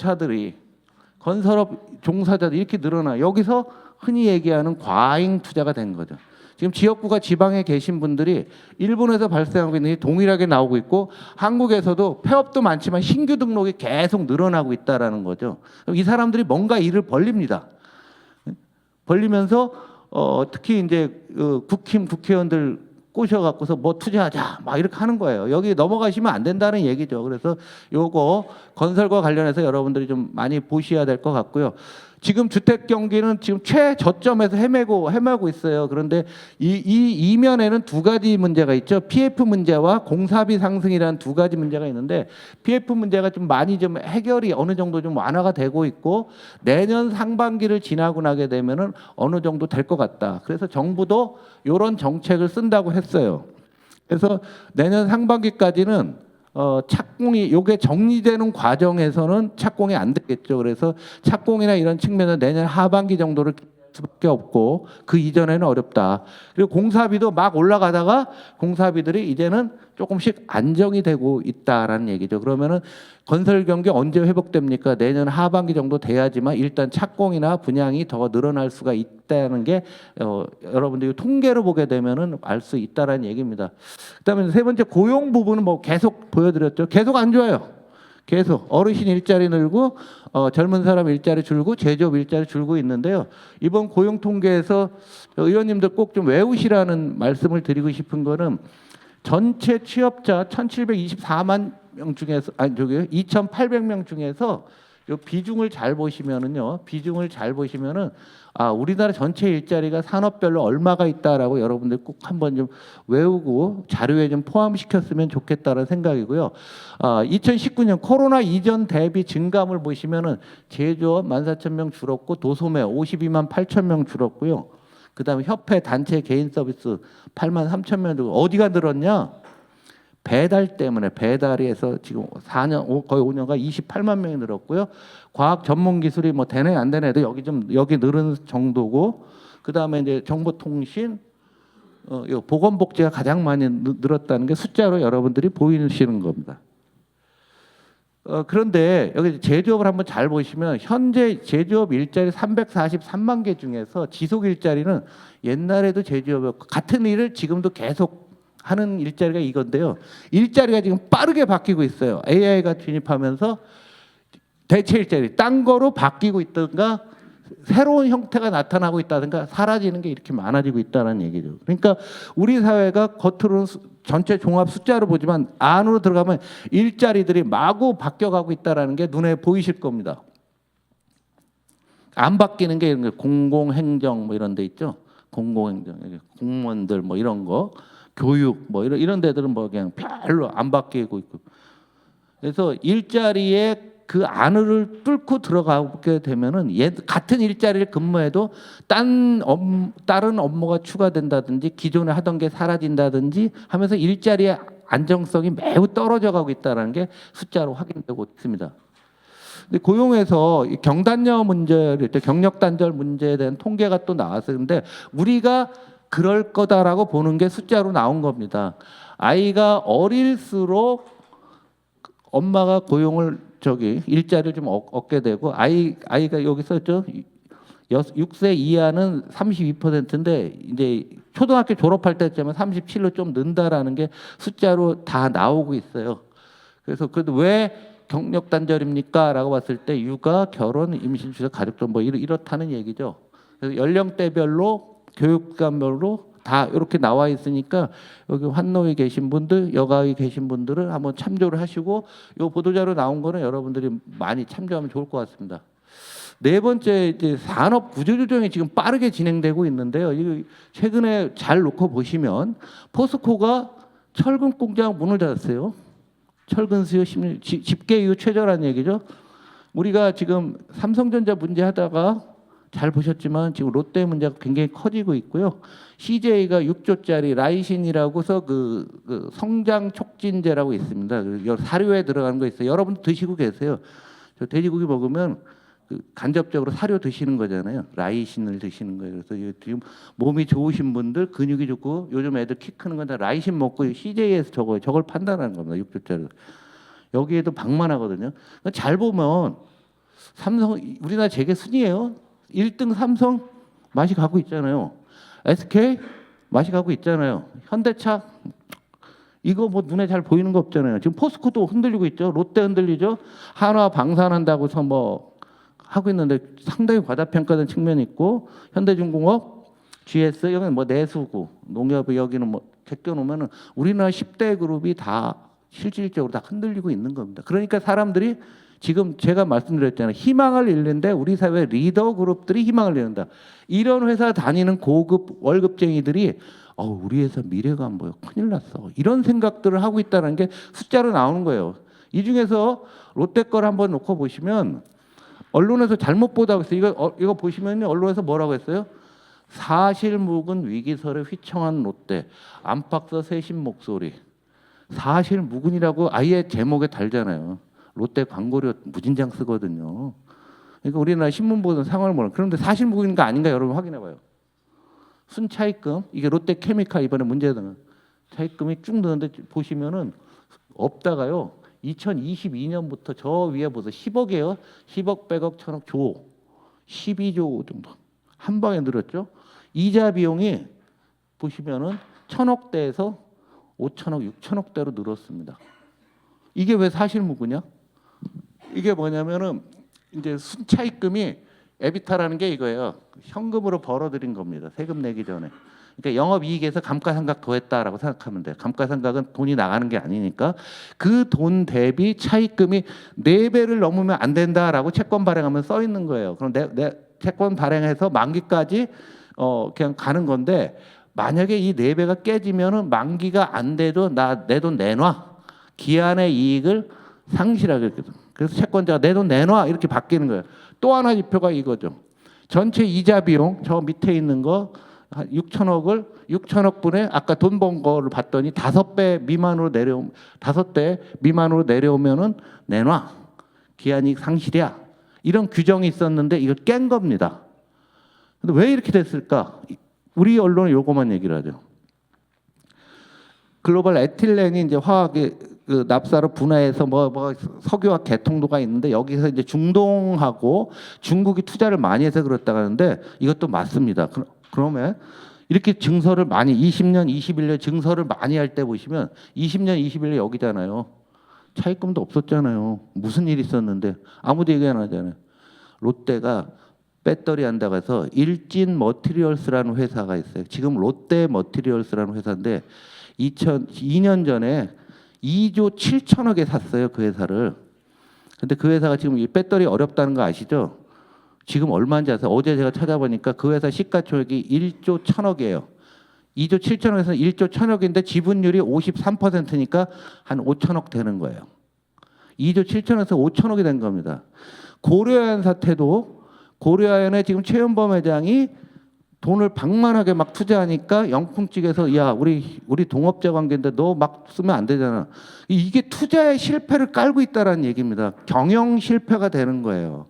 종사자들이 이렇게 늘어나 여기서 흔히 얘기하는 과잉 투자가 된 거죠. 지금 지역구가 지방에 계신 분들이 일본에서 발생하고 있는 게 동일하게 나오고 있고 한국에서도 폐업도 많지만 신규 등록이 계속 늘어나고 있다라는 거죠. 이 사람들이 뭔가 일을 벌리면서 특히 이제 국회의원들 꼬셔갖고서 뭐 투자하자 막 이렇게 하는 거예요. 여기 넘어가시면 안 된다는 얘기죠. 그래서 요거 건설과 관련해서 여러분들이 좀 많이 보셔야 될 것 같고요. 지금 주택 경기는 지금 최저점에서 헤매고 있어요. 그런데 이 이면에는 두 가지 문제가 있죠. PF 문제와 공사비 상승이라는 두 가지 문제가 있는데 PF 문제가 좀 많이 좀 해결이 어느 정도 좀 완화가 되고 있고 내년 상반기를 지나고 나게 되면은 어느 정도 될 것 같다. 그래서 정부도 이런 정책을 쓴다고 했어요. 그래서 내년 상반기까지는 착공이 요게 정리되는 과정에서는 착공이 안 되겠죠. 그래서 착공이나 이런 측면은 내년 하반기 정도를 기대할 수밖에 없고 그 이전에는 어렵다. 그리고 공사비도 막 올라가다가 공사비들이 이제는 조금씩 안정이 되고 있다라는 얘기죠. 그러면은 건설 경기 언제 회복됩니까? 내년 하반기 정도 돼야지만 일단 착공이나 분양이 더 늘어날 수가 있다는 게 여러분들이 통계로 보게 되면은 알 수 있다라는 얘기입니다. 그다음에 세 번째 고용 부분은 뭐 계속 보여드렸죠. 계속 안 좋아요. 계속 어르신 일자리 늘고 젊은 사람 일자리 줄고 제조업 일자리 줄고 있는데요. 이번 고용 통계에서 의원님들 꼭 좀 외우시라는 말씀을 드리고 싶은 거는 전체 취업자 1,724만 명 중에서 2,800명 중에서 요 비중을 잘 보시면은요. 우리나라 전체 일자리가 산업별로 얼마가 있다라고 여러분들 꼭 한번 좀 외우고 자료에 좀 포함시켰으면 좋겠다는 생각이고요. 2019년 코로나 이전 대비 증감을 보시면은 제조업 14,000명 줄었고 도소매 52만 8,000명 줄었고요. 그다음에 협회 단체 개인 서비스 83,000명 줄고 어디가 늘었냐? 배달 때문에 배달이 해서 지금 4년 거의 5년간 28만 명이 늘었고요. 과학 전문 기술이 뭐 되네 안 되네도 여기 늘은 정도고 그다음에 이제 정보통신 보건복지가 가장 많이 늘었다는 게 숫자로 여러분들이 보이시는 겁니다. 그런데 여기 제조업을 한번 잘 보시면 현재 제조업 일자리 343만 개 중에서 지속 일자리는 옛날에도 제조업 같은 일을 지금도 계속 하는 일자리가 이건데요. 일자리가 지금 빠르게 바뀌고 있어요. AI가 진입하면서 대체 일자리, 딴 거로 바뀌고 있든가 새로운 형태가 나타나고 있다든가 사라지는 게 이렇게 많아지고 있다는 얘기죠. 그러니까 우리 사회가 겉으로는 전체 종합 숫자로 보지만 안으로 들어가면 일자리들이 마구 바뀌어가고 있다는 게 눈에 보이실 겁니다. 안 바뀌는 게 이런 거 공공행정 뭐 이런 데 있죠. 공공행정 공무원들 뭐 이런 거 교육 뭐 이런 데들은 뭐 그냥 별로 안 바뀌고 있고 그래서 일자리에 그 안을 뚫고 들어가게 되면은 같은 일자리를 근무해도 다른 업무가 추가된다든지 기존에 하던 게 사라진다든지 하면서 일자리의 안정성이 매우 떨어져 가고 있다는 게 숫자로 확인되고 있습니다. 근데 고용에서 이 경단녀 문제, 경력 단절 문제에 대한 통계가 또 나왔어요. 근데 우리가 그럴 거다라고 보는 게 숫자로 나온 겁니다. 아이가 어릴수록 엄마가 고용을 일자리를 좀 얻게 되고 아이가 여기 썼죠. 6세 이하는 32%인데 이제 초등학교 졸업할 때쯤에 37로 좀 는다라는 게 숫자로 다 나오고 있어요. 그래서 그래도 왜 경력 단절입니까?라고 봤을 때 육아, 결혼, 임신, 출산, 가족도 뭐 이렇다는 얘기죠. 그래서 연령대별로 교육감별로 다 이렇게 나와 있으니까 여기 환노에 계신 분들, 여가에 계신 분들은 한번 참조를 하시고 이 보도자료 나온 거는 여러분들이 많이 참조하면 좋을 것 같습니다. 네 번째 이제 산업 구조 조정이 지금 빠르게 진행되고 있는데요. 이거 최근에 잘 놓고 보시면 포스코가 철근 공장 문을 닫았어요. 철근 수요 집계 이후 최저라는 얘기죠. 우리가 지금 삼성전자 문제 하다가 잘 보셨지만 지금 롯데 문제가 굉장히 커지고 있고요. CJ가 6조짜리 라이신이라고서 그 성장 촉진제라고 있습니다. 사료에 들어가는 거 있어요. 여러분 드시고 계세요. 저 돼지고기 먹으면 간접적으로 사료 드시는 거잖아요. 라이신을 드시는 거예요. 그래서 지금 몸이 좋으신 분들, 근육이 좋고 요즘 애들 키 크는 건 다 라이신 먹고 CJ에서 저걸 판단하는 겁니다. 6조짜리. 여기에도 방만하거든요. 잘 보면 삼성 우리나라 재계 순위예요. 1등 삼성 맛이 가고 있잖아요. SK 맛이 가고 있잖아요. 현대차 이거 뭐 눈에 잘 보이는 거 없잖아요. 지금 포스코도 흔들리고 있죠. 롯데 흔들리죠. 한화 방산한다고 해서 뭐 하고 있는데 상당히 과다평가된 측면이 있고 현대중공업, GS 여기는 뭐 내수구, 농협 여기는 뭐 제껴놓으면은 우리나라 10대 그룹이 다 실질적으로 다 흔들리고 있는 겁니다. 그러니까 사람들이 지금 제가 말씀드렸잖아요. 희망을 잃는데 우리 사회 리더 그룹들이 희망을 잃는다. 이런 회사 다니는 고급 월급쟁이들이 우리 회사 미래가 안 보여. 큰일 났어. 이런 생각들을 하고 있다는 게 숫자로 나오는 거예요. 이 중에서 롯데 걸 한번 놓고 보시면 언론에서 잘못 보다고 했어요. 이거 보시면 언론에서 뭐라고 했어요? 사실무근 위기설에 휘청한 롯데 안팎서 새신 목소리. 사실무근이라고 아예 제목에 달잖아요. 롯데 광고료 무진장 쓰거든요. 그러니까 우리나라 신문 보는 상황을 모르는. 그런데 사실무근인가 아닌가 여러분 확인해봐요. 순차입금 이게 롯데케미칼 이번에 문제되는 차입금이 쭉 늘었는데 보시면은 없다가요. 2022년부터 저 위에 보세요. 10억이에요. 10억, 100억, 1000억, 조. 12조 정도. 한 방에 늘었죠. 이자 비용이 보시면은 1000억대에서 5천억, 6천억대로 늘었습니다. 이게 왜 사실무근이야? 이게 뭐냐면은 이제 순차입금이 에비타라는 게 이거예요. 현금으로 벌어들인 겁니다. 세금 내기 전에. 그러니까 영업이익에서 감가상각 더했다라고 생각하면 돼요. 감가상각은 돈이 나가는 게 아니니까 그 돈 대비 차입금이 4배를 넘으면 안 된다라고 채권 발행하면 써 있는 거예요. 그럼 내 채권 발행해서 만기까지 그냥 가는 건데 만약에 이 4배가 깨지면은 만기가 안 돼도 내 돈 내놔. 기한의 이익을 상실하게 됐거든. 그래서 채권자가 내 돈 내놔 이렇게 바뀌는 거예요. 또 하나 지표가 이거죠. 전체 이자 비용 저 밑에 있는 거 6천억 분에 아까 돈 번 거를 봤더니 5배 미만으로 내려오면은 내놔. 기한이익 상실이야. 이런 규정이 있었는데 이걸 깬 겁니다. 근데 왜 이렇게 됐을까? 우리 언론은 요거만 얘기를 하죠. 글로벌 에틸렌이 이제 화학의 그 납사로 분해해서 뭐 석유와 개통도가 있는데 여기서 이제 중동하고 중국이 투자를 많이 해서 그렇다고 하는데 이것도 맞습니다. 그러면 이렇게 증설을 많이 20년, 21년 증설을 많이 할 때 보시면 20년, 21년 여기잖아요. 차입금도 없었잖아요. 무슨 일이 있었는데 아무도 얘기 안 하잖아요. 롯데가 배터리 한다고 해서 일진 머티리얼스라는 회사가 있어요. 지금 롯데 머티리얼스라는 회사인데 2년 전에 2조 7천억에 샀어요. 그 회사를. 근데 그 회사가 지금 이 배터리 어렵다는 거 아시죠? 지금 얼마인지 아세요? 어제 제가 찾아보니까 그 회사 시가총액이 1조 1,000억이에요. 2조 7천억에서 1조 1,000억인데 지분율이 53%니까 한 5천억 되는 거예요. 2조 7천억에서 5천억이 된 겁니다. 고려아연 사태도 고려아연에 지금 최연범 회장이 돈을 방만하게 막 투자하니까 영풍 측에서 야 우리 동업자 관계인데 너 막 쓰면 안 되잖아. 이게 투자의 실패를 깔고 있다라는 얘기입니다. 경영 실패가 되는 거예요.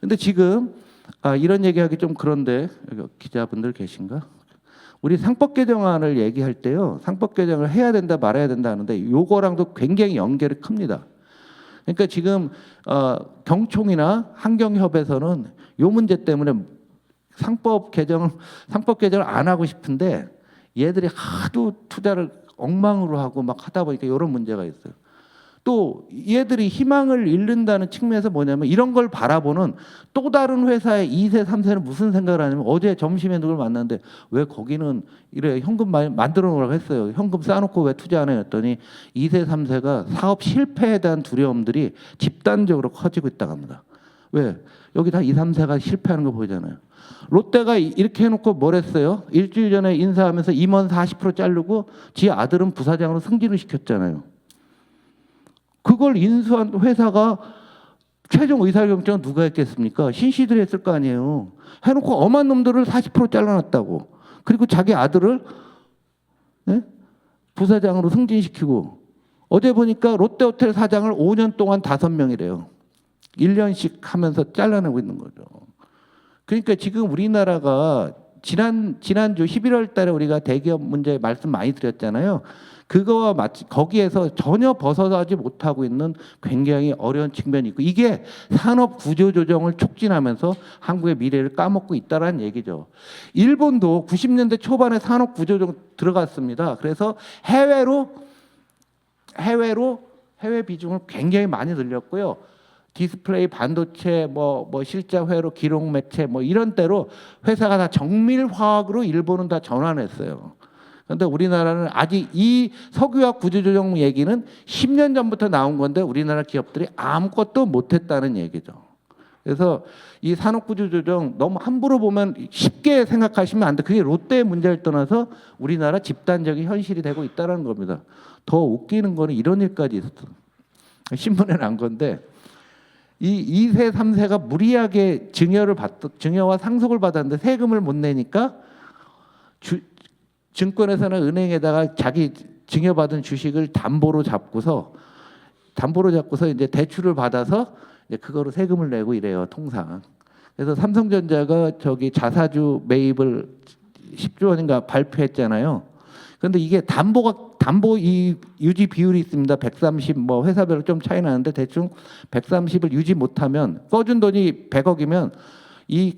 근데 지금 이런 얘기하기 좀 그런데 여기 기자분들 계신가? 우리 상법 개정안을 얘기할 때요. 상법 개정을 해야 된다 말아야 된다 하는데 요거랑도 굉장히 연결이 큽니다. 그러니까 지금 경총이나 환경협에서는 요 문제 때문에 상법 개정을 안 하고 싶은데 얘들이 하도 투자를 엉망으로 하고 막 하다 보니까 이런 문제가 있어요. 또 얘들이 희망을 잃는다는 측면에서 뭐냐면 이런 걸 바라보는 또 다른 회사의 2세, 3세는 무슨 생각을 하냐면 어제 점심에 누굴 만났는데 왜 거기는 이래 현금 만들어 놓으라고 했어요. 현금 쌓아놓고 왜 투자 안 했더니 2세, 3세가 사업 실패에 대한 두려움들이 집단적으로 커지고 있다고 합니다. 왜? 여기 다 2, 3세가 실패하는 거 보이잖아요. 롯데가 이렇게 해놓고 뭘 했어요? 일주일 전에 인사하면서 임원 40% 자르고 지 아들은 부사장으로 승진을 시켰잖아요. 그걸 인수한 회사가 최종 의사결정은 누가 했겠습니까? 신씨들이 했을 거 아니에요. 해놓고 엄한 놈들을 40% 잘라놨다고. 그리고 자기 아들을 부사장으로 승진시키고 어제 보니까 롯데호텔 사장을 5년 동안 5명이래요. 1년씩 하면서 잘라내고 있는 거죠. 그러니까 지금 우리나라가 지난주 11월 달에 우리가 대기업 문제 말씀 많이 드렸잖아요. 그거와 마치 거기에서 전혀 벗어나지 못하고 있는 굉장히 어려운 측면이 있고 이게 산업 구조 조정을 촉진하면서 한국의 미래를 까먹고 있다라는 얘기죠. 일본도 90년대 초반에 산업 구조 조정 들어갔습니다. 그래서 해외 비중을 굉장히 많이 늘렸고요. 디스플레이, 반도체, 뭐 실자회로, 기록 매체, 뭐 이런 때로 회사가 다 정밀화학으로 일본은 다 전환했어요. 그런데 우리나라는 아직 이 석유화학 구조조정 얘기는 10년 전부터 나온 건데 우리나라 기업들이 아무것도 못했다는 얘기죠. 그래서 이 산업구조조정 너무 함부로 보면 쉽게 생각하시면 안 돼. 그게 롯데의 문제를 떠나서 우리나라 집단적인 현실이 되고 있다는 겁니다. 더 웃기는 거는 이런 일까지 있었어. 신문에 난 건데 이 2세, 3세가 무리하게 증여와 상속을 받았는데 세금을 못 내니까 증권회사나 은행에다가 자기 증여받은 주식을 담보로 잡고서 이제 대출을 받아서 이제 그거로 세금을 내고 이래요, 통상. 그래서 삼성전자가 저기 자사주 매입을 10조 원인가 발표했잖아요. 그런데 이게 담보 이 유지 비율이 있습니다. 130 뭐 회사별로 좀 차이 나는데 대충 130을 유지 못하면 꺼준 돈이 100억이면 이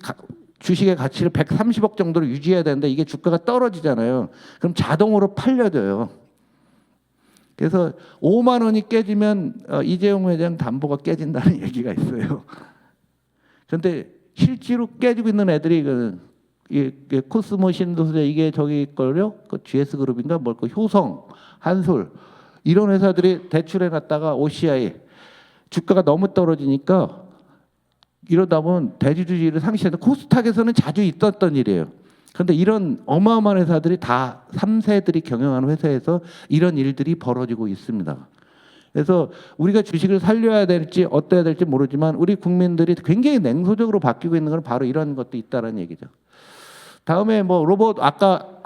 주식의 가치를 130억 정도로 유지해야 되는데 이게 주가가 떨어지잖아요. 그럼 자동으로 팔려져요. 그래서 5만 원이 깨지면 이재용 회장 담보가 깨진다는 얘기가 있어요. 그런데 실제로 깨지고 있는 애들이 이게 코스모 신도소재 이게 저기 걸요? 그 GS 그룹인가 뭘 그 효성, 한솔 이런 회사들이 대출해 놨다가 OCI 주가가 너무 떨어지니까 이러다 보면 대주주의를 상실하는 코스닥에서는 자주 있었던 일이에요. 그런데 이런 어마어마한 회사들이 다 3세들이 경영하는 회사에서 이런 일들이 벌어지고 있습니다. 그래서 우리가 주식을 살려야 될지 어떠해야 될지 모르지만 우리 국민들이 굉장히 냉소적으로 바뀌고 있는 건 바로 이런 것도 있다는 얘기죠. 다음에 뭐 로봇 아까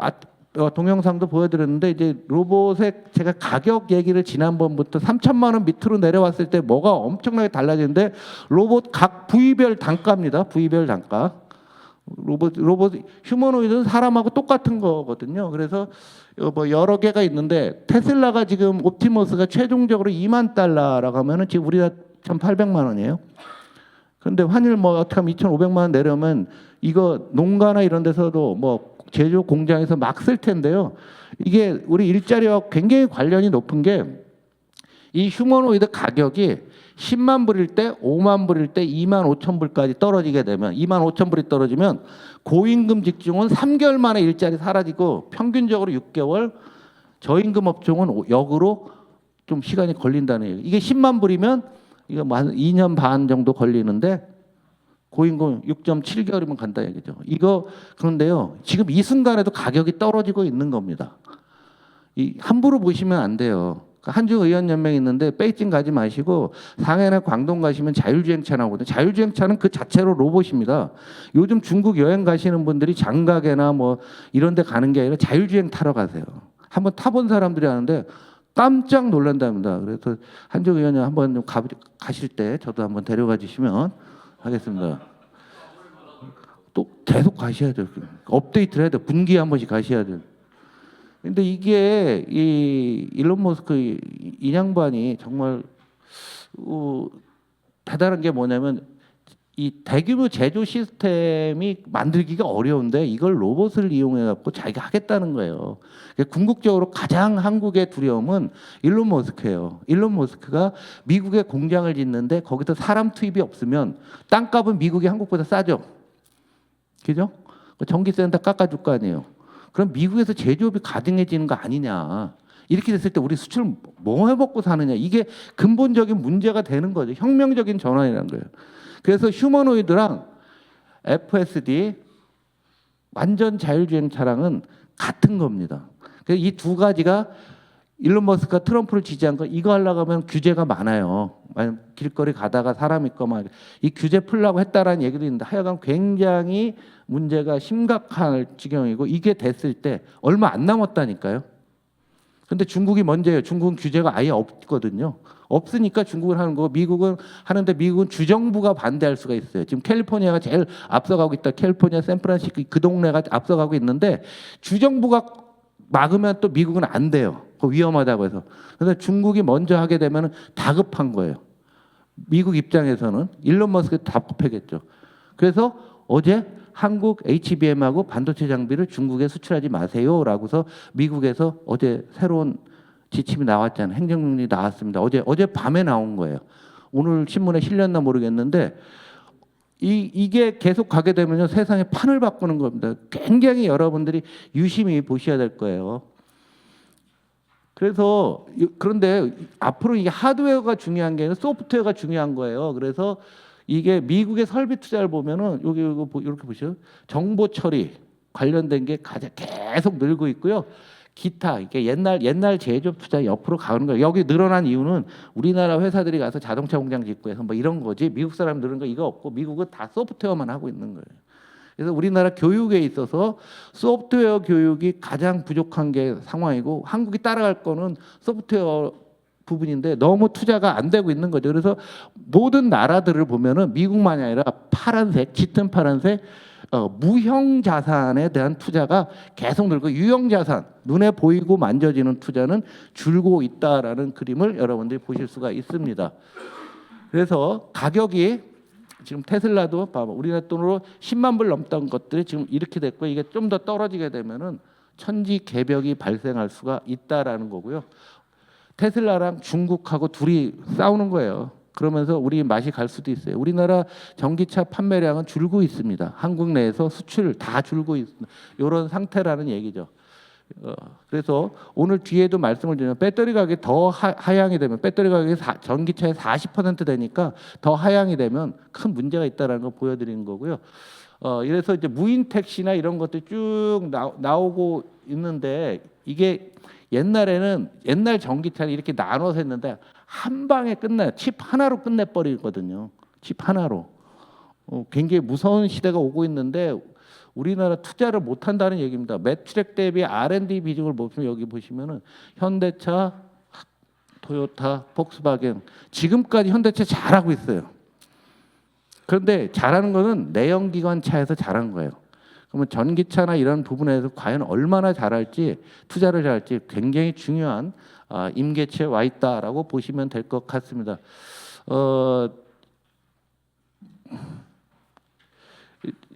동영상도 보여드렸는데 이제 로봇의 제가 가격 얘기를 지난번부터 3천만 원 밑으로 내려왔을 때 뭐가 엄청나게 달라지는데 로봇 각 부위별 단가입니다. 부위별 단가. 로봇 휴머노이드는 사람하고 똑같은 거거든요. 그래서 뭐 여러 개가 있는데 테슬라가 지금 옵티머스가 최종적으로 2만 달러라고 하면은 지금 우리가 1,800만 원이에요. 그런데 환율 뭐 어떻게 하면 2,500만 원 내려면 이거 농가나 이런 데서도 뭐 제조 공장에서 막 쓸 텐데요. 이게 우리 일자리와 굉장히 관련이 높은 게 이 휴머노이드 가격이 10만 불일 때, 5만 불일 때 2만 5천 불까지 떨어지게 되면 2만 5천 불이 떨어지면 고임금 직종은 3개월 만에 일자리 사라지고 평균적으로 6개월, 저임금 업종은 역으로 좀 시간이 걸린다는 얘기예요. 이게 10만 불이면 이거 한 2년 반 정도 걸리는데 고인공 6.7개월이면 간다 얘기죠. 이거 그런데요. 지금 이 순간에도 가격이 떨어지고 있는 겁니다. 이 함부로 보시면 안 돼요. 한중의원연맹이 있는데 베이징 가지 마시고 상해나 광동 가시면 자율주행차 나오거든요. 자율주행차는 그 자체로 로봇입니다. 요즘 중국 여행 가시는 분들이 장가게나 뭐 이런 데 가는 게 아니라 자율주행 타러 가세요. 한번 타본 사람들이 하는데 깜짝 놀란답니다. 그래서 한중의원님 한번 좀 가실 때 저도 한번 데려가 주시면 하겠습니다. 또 계속 가셔야죠. 업데이트를 해야 돼요. 분기에 한 번씩 가셔야 돼요. 근데 이게 이 일론 머스크 이 양반이 정말 대단한 게 뭐냐면 이 대규모 제조 시스템이 만들기가 어려운데 이걸 로봇을 이용해 갖고 자기가 하겠다는 거예요. 궁극적으로 가장 한국의 두려움은 일론 머스크예요. 일론 머스크가 미국에 공장을 짓는데 거기서 사람 투입이 없으면 땅값은 미국이 한국보다 싸죠. 그죠? 전기세는 다 깎아줄 거 아니에요. 그럼 미국에서 제조업이 가능해지는 거 아니냐. 이렇게 됐을 때 우리 수출 뭐 해먹고 사느냐. 이게 근본적인 문제가 되는 거죠. 혁명적인 전환이라는 거예요. 그래서 휴머노이드랑 FSD 완전 자율주행 차량은 같은 겁니다. 그래서 이 두 가지가 일론 머스크가 트럼프를 지지한 거 이거 하려고 하면 규제가 많아요. 길거리 가다가 사람 있고 막 이 규제 풀려고 했다라는 얘기도 있는데 하여간 굉장히 문제가 심각할 지경이고 이게 됐을 때 얼마 안 남았다니까요. 근데 중국이 먼저예요. 중국은 규제가 아예 없거든요. 없으니까 중국은 하는 거고 미국은 하는데 미국은 주정부가 반대할 수가 있어요. 지금 캘리포니아가 제일 앞서가고 있다. 캘리포니아, 샌프란시스코 그 동네가 앞서가고 있는데 주정부가 막으면 또 미국은 안 돼요. 위험하다고 해서. 그래서 중국이 먼저 하게 되면 다급한 거예요. 미국 입장에서는 일론 머스크 답답하겠죠. 그래서 어제 한국 HBM하고 반도체 장비를 중국에 수출하지 마세요라고서 미국에서 어제 새로운 지침이 나왔잖아요. 행정명령이 나왔습니다. 어제 밤에 나온 거예요. 오늘 신문에 실렸나 모르겠는데 이게 계속 가게 되면요 세상에 판을 바꾸는 겁니다. 굉장히 여러분들이 유심히 보셔야 될 거예요. 그래서 그런데 앞으로 이게 하드웨어가 중요한 게 아니라 소프트웨어가 중요한 거예요. 그래서 이게 미국의 설비 투자를 보면은 여기 이렇게 보시죠. 정보 처리 관련된 게 가장 계속 늘고 있고요. 기타 이게 옛날 제조업 투자 옆으로 가는 거예요. 여기 늘어난 이유는 우리나라 회사들이 가서 자동차 공장 짓고 해서 뭐 이런 거지. 미국 사람 늘은 거 이거 없고 미국은 다 소프트웨어만 하고 있는 거예요. 그래서 우리나라 교육에 있어서 소프트웨어 교육이 가장 부족한 게 상황이고 한국이 따라갈 거는 소프트웨어 부분인데 너무 투자가 안 되고 있는 거죠. 그래서 모든 나라들을 보면은 미국만이 아니라 파란색, 짙은 파란색 무형 자산에 대한 투자가 계속 늘고 유형 자산, 눈에 보이고 만져지는 투자는 줄고 있다라는 그림을 여러분들이 보실 수가 있습니다. 그래서 가격이 지금 테슬라도 봐봐 우리나라 돈으로 10만 불 넘던 것들이 지금 이렇게 됐고 이게 좀 더 떨어지게 되면은 천지개벽이 발생할 수가 있다라는 거고요. 테슬라랑 중국하고 둘이 싸우는 거예요. 그러면서 우리 맛이 갈 수도 있어요. 우리나라 전기차 판매량은 줄고 있습니다. 한국 내에서 수출 다 줄고 있습니다. 이런 상태라는 얘기죠. 그래서 오늘 뒤에도 말씀을 드리면 배터리 가격이 더 하향이 되면 배터리 가격이 전기차의 40% 되니까 더 하향이 되면 큰 문제가 있다는 걸 보여드리는 거고요. 이래서 이제 무인 택시나 이런 것들이 쭉 나오고 있는데 이게 옛날에는 옛날 전기차는 이렇게 나눠서 했는데 한 방에 끝나요. 칩 하나로 끝내버리거든요. 칩 하나로. 굉장히 무서운 시대가 오고 있는데 우리나라 투자를 못한다는 얘기입니다. 매출액 대비 R&D 비중을 보시면 여기 보시면은 현대차, 토요타, 폭스바겐 지금까지 현대차 잘하고 있어요. 그런데 잘하는 거는 내연기관 차에서 잘한 거예요. 그러면 전기차나 이런 부분에서 과연 얼마나 잘할지 투자를 잘할지 굉장히 중요한 임계치에 와 있다라고 보시면 될 것 같습니다.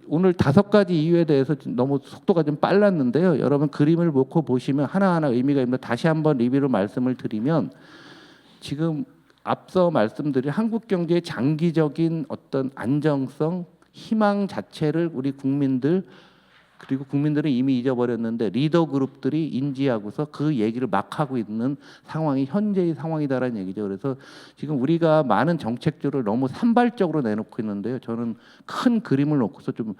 오늘 5가지 이유에 대해서 너무 속도가 좀 빨랐는데요. 여러분 그림을 놓고 보시면 하나하나 의미가 있습니다. 다시 한번 리뷰로 말씀을 드리면 지금 앞서 말씀드린 한국 경제의 장기적인 어떤 안정성, 희망 자체를 우리 국민들 그리고 국민들은 이미 잊어버렸는데 리더 그룹들이 인지하고서 그 얘기를 막 하고 있는 상황이 현재의 상황이다라는 얘기죠. 그래서 지금 우리가 많은 정책들을 너무 산발적으로 내놓고 있는데요. 저는 큰 그림을 놓고서 좀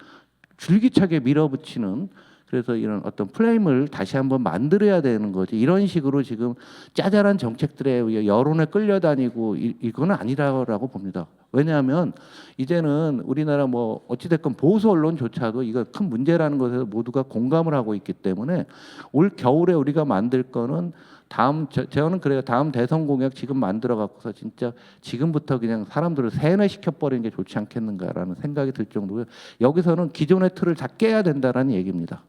줄기차게 밀어붙이는, 그래서 이런 어떤 프레임을 다시 한번 만들어야 되는 거지. 이런 식으로 지금 짜잘한 정책들에 의해 여론에 끌려다니고 이거는 아니라고 봅니다. 왜냐하면 이제는 우리나라 뭐 어찌됐건 보수 언론조차도 이거 큰 문제라는 것에 모두가 공감을 하고 있기 때문에 올 겨울에 우리가 만들 거는 저는 그래요. 다음 대선 공약 지금 만들어 갖고서 진짜 지금부터 그냥 사람들을 세뇌시켜 버리는 게 좋지 않겠는가라는 생각이 들 정도고요. 여기서는 기존의 틀을 다 깨야 된다라는 얘기입니다.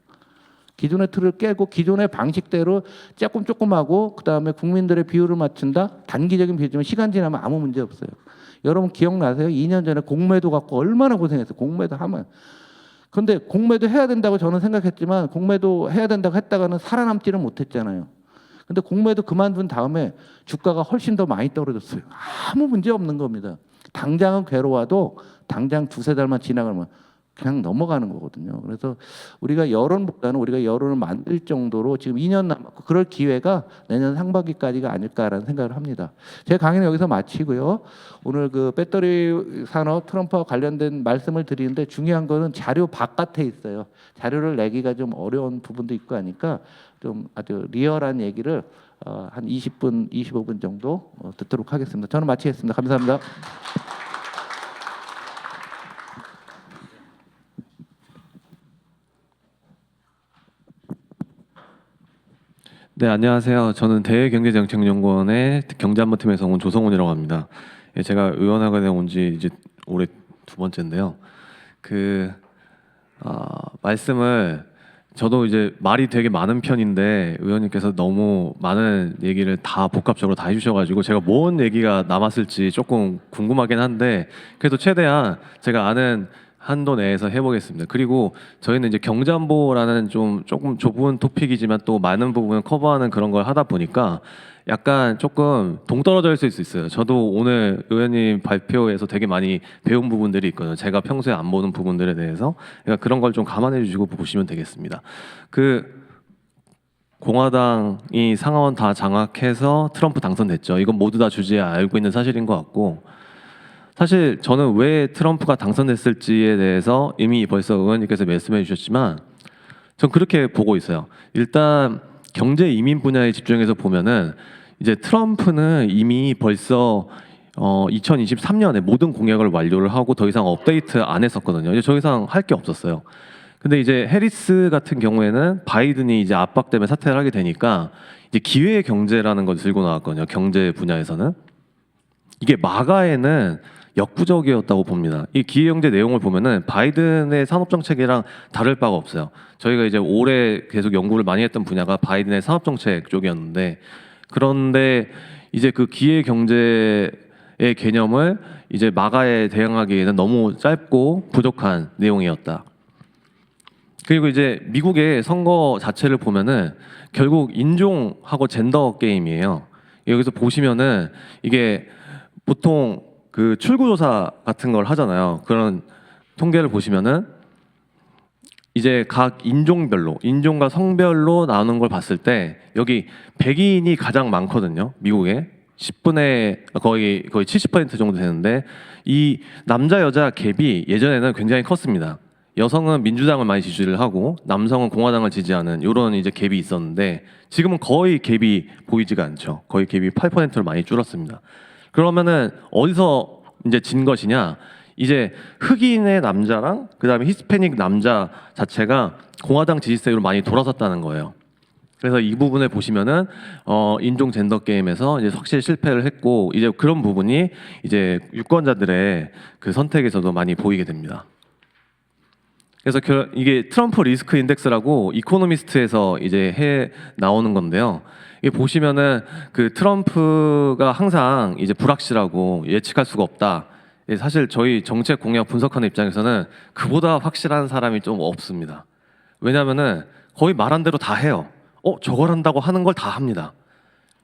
기존의 틀을 깨고 기존의 방식대로 조금 하고 그다음에 국민들의 비율을 맞춘다. 단기적인 비율이지만 시간 지나면 아무 문제 없어요. 여러분 기억나세요? 2년 전에 공매도 갖고 얼마나 고생했어요. 공매도 하면. 근데 공매도 해야 된다고 저는 생각했지만 공매도 해야 된다고 했다가는 살아남지는 못했잖아요. 근데 공매도 그만둔 다음에 주가가 훨씬 더 많이 떨어졌어요. 아무 문제 없는 겁니다. 당장은 괴로워도 당장 두세 달만 지나가면 그냥 넘어가는 거거든요. 그래서 우리가 여론보다는 우리가 여론을 만들 정도로 지금 2년 남았고 그럴 기회가 내년 상반기까지가 아닐까라는 생각을 합니다. 제 강의는 여기서 마치고요. 오늘 그 배터리 산업 트럼프와 관련된 말씀을 드리는데 중요한 거는 자료 바깥에 있어요. 자료를 내기가 좀 어려운 부분도 있고 하니까 좀 아주 리얼한 얘기를 한 20분, 25분 정도 듣도록 하겠습니다. 저는 마치겠습니다. 감사합니다. 네, 안녕하세요. 저는 대외경제정책연구원의 경제안보팀에서 온 조성훈이라고 합니다. 예, 제가 의원학원에 온 지 이제 올해 2번째인데요. 말씀을 저도 이제 말이 되게 많은 편인데 의원님께서 너무 많은 얘기를 다 복합적으로 다 해주셔가지고 제가 뭔 얘기가 남았을지 조금 궁금하긴 한데 그래도 최대한 제가 아는 한도 내에서 해보겠습니다. 그리고 저희는 이제 경제안보라는 조금 좁은 토픽이지만 또 많은 부분을 커버하는 그런 걸 하다 보니까 약간 조금 동떨어져 있을 수 있어요. 저도 오늘 의원님 발표에서 되게 많이 배운 부분들이 있거든요. 제가 평소에 안 보는 부분들에 대해서 그러니까 그런 걸 좀 감안해 주시고 보시면 되겠습니다. 공화당이 상하원 다 장악해서 트럼프 당선됐죠. 이건 모두 다 주지에 알고 있는 사실인 것 같고 사실 저는 왜 트럼프가 당선됐을지에 대해서 이미 벌써 의원님께서 말씀해 주셨지만 전 그렇게 보고 있어요. 일단 경제 이민 분야에 집중해서 보면은 이제 트럼프는 이미 벌써 2023년에 모든 공약을 완료를 하고 더 이상 업데이트 안 했었거든요. 이제 더 이상 할 게 없었어요. 근데 이제 해리스 같은 경우에는 바이든이 이제 압박 때문에 사퇴를 하게 되니까 이제 기회의 경제라는 걸 들고 나왔거든요. 경제 분야에서는 이게 마가에는 역부족이었다고 봅니다. 이 기회경제 내용을 보면은 바이든의 산업 정책이랑 다를 바가 없어요. 저희가 이제 올해 계속 연구를 많이 했던 분야가 바이든의 산업 정책 쪽이었는데 그런데 이제 그 기회경제의 개념을 이제 마가에 대응하기에는 너무 짧고 부족한 내용이었다. 그리고 이제 미국의 선거 자체를 보면은 결국 인종하고 젠더 게임이에요. 여기서 보시면은 이게 보통 그 출구조사 같은 걸 하잖아요. 그런 통계를 보시면은 이제 각 인종별로 인종과 성별로 나누는 걸 봤을 때 여기 백인이 가장 많거든요. 미국에 10분의 거의 70% 정도 되는데 이 남자 여자 갭이 예전에는 굉장히 컸습니다. 여성은 민주당을 많이 지지를 하고 남성은 공화당을 지지하는 이런 이제 갭이 있었는데 지금은 거의 갭이 보이지가 않죠. 거의 갭이 8%로 많이 줄었습니다. 그러면은 어디서 이제 진 것이냐? 이제 흑인의 남자랑 그다음에 히스패닉 남자 자체가 공화당 지지세로 많이 돌아섰다는 거예요. 그래서 이 부분을 보시면은 인종 젠더 게임에서 이제 확실히 실패를 했고 이제 그런 부분이 이제 유권자들의 그 선택에서도 많이 보이게 됩니다. 그래서 이게 트럼프 리스크 인덱스라고 이코노미스트에서 이제 해 나오는 건데요. 이게 보시면은 그 트럼프가 항상 이제 불확실하고 예측할 수가 없다. 사실 저희 정책 공약 분석하는 입장에서는 그보다 확실한 사람이 좀 없습니다. 왜냐면은 거의 말한 대로 다 해요. 저걸 한다고 하는 걸 다 합니다.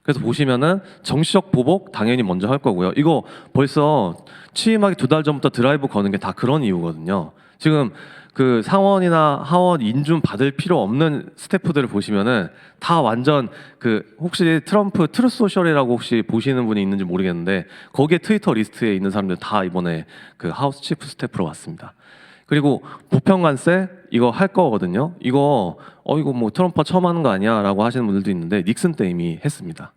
그래서 보시면은 정치적 보복 당연히 먼저 할 거고요. 이거 벌써 취임하기 2달 전부터 드라이브 거는 게 다 그런 이유거든요. 지금 그 상원이나 하원 인준 받을 필요 없는 스태프들을 보시면은 다 완전 그 혹시 트럼프 트루스 소셜이라고 혹시 보시는 분이 있는지 모르겠는데 거기에 트위터 리스트에 있는 사람들 다 이번에 그 하우스 치프 스태프로 왔습니다. 그리고 보편관세 이거 할 거거든요. 이거 이거 뭐 트럼프가 처음 하는 거 아니야라고 하시는 분들도 있는데 닉슨 때 이미 했습니다.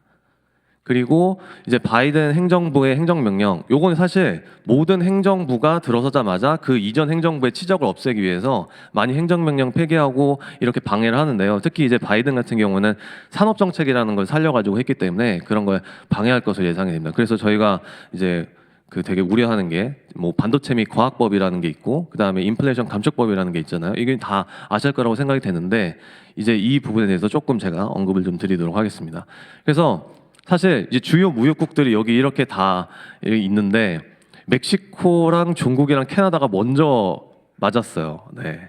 그리고 이제 바이든 행정부의 행정명령, 요거는 사실 모든 행정부가 들어서자마자 그 이전 행정부의 치적을 없애기 위해서 많이 행정명령 폐기하고 이렇게 방해를 하는데요. 특히 이제 바이든 같은 경우는 산업정책이라는 걸 살려가지고 했기 때문에 그런 걸 방해할 것으로 예상이 됩니다. 그래서 저희가 이제 그 되게 우려하는 게 뭐 반도체 및 과학법이라는 게 있고 그 다음에 인플레이션 감축법이라는 게 있잖아요. 이게 다 아실 거라고 생각이 되는데 이제 이 부분에 대해서 조금 제가 언급을 좀 드리도록 하겠습니다. 그래서 사실 이제 주요 무역국들이 여기 이렇게 다 있는데 멕시코랑 중국이랑 캐나다가 먼저 맞았어요. 네.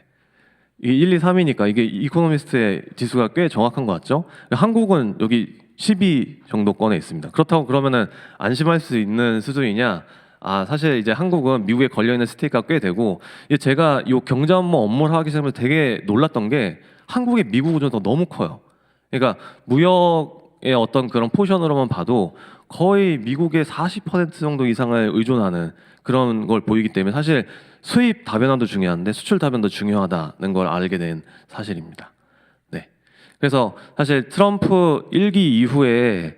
이게 1, 2, 3이니까 이게 이코노미스트의 지수가 꽤 정확한 것 같죠? 한국은 여기 12 정도권에 있습니다. 그렇다고 그러면은 안심할 수 있는 수준이냐? 사실 이제 한국은 미국에 걸려 있는 스테이크가 꽤 되고 제가 이 경제 업무를 하기 시작하면서 되게 놀랐던 게 한국의 미국 의존도가 너무 커요. 그러니까 무역의 어떤 그런 포션으로만 봐도 거의 미국의 40% 정도 이상을 의존하는 그런 걸 보이기 때문에 사실 수입 다변화도 중요한데 수출 다변화도 중요하다는 걸 알게 된 사실입니다. 네. 그래서 사실 트럼프 1기 이후에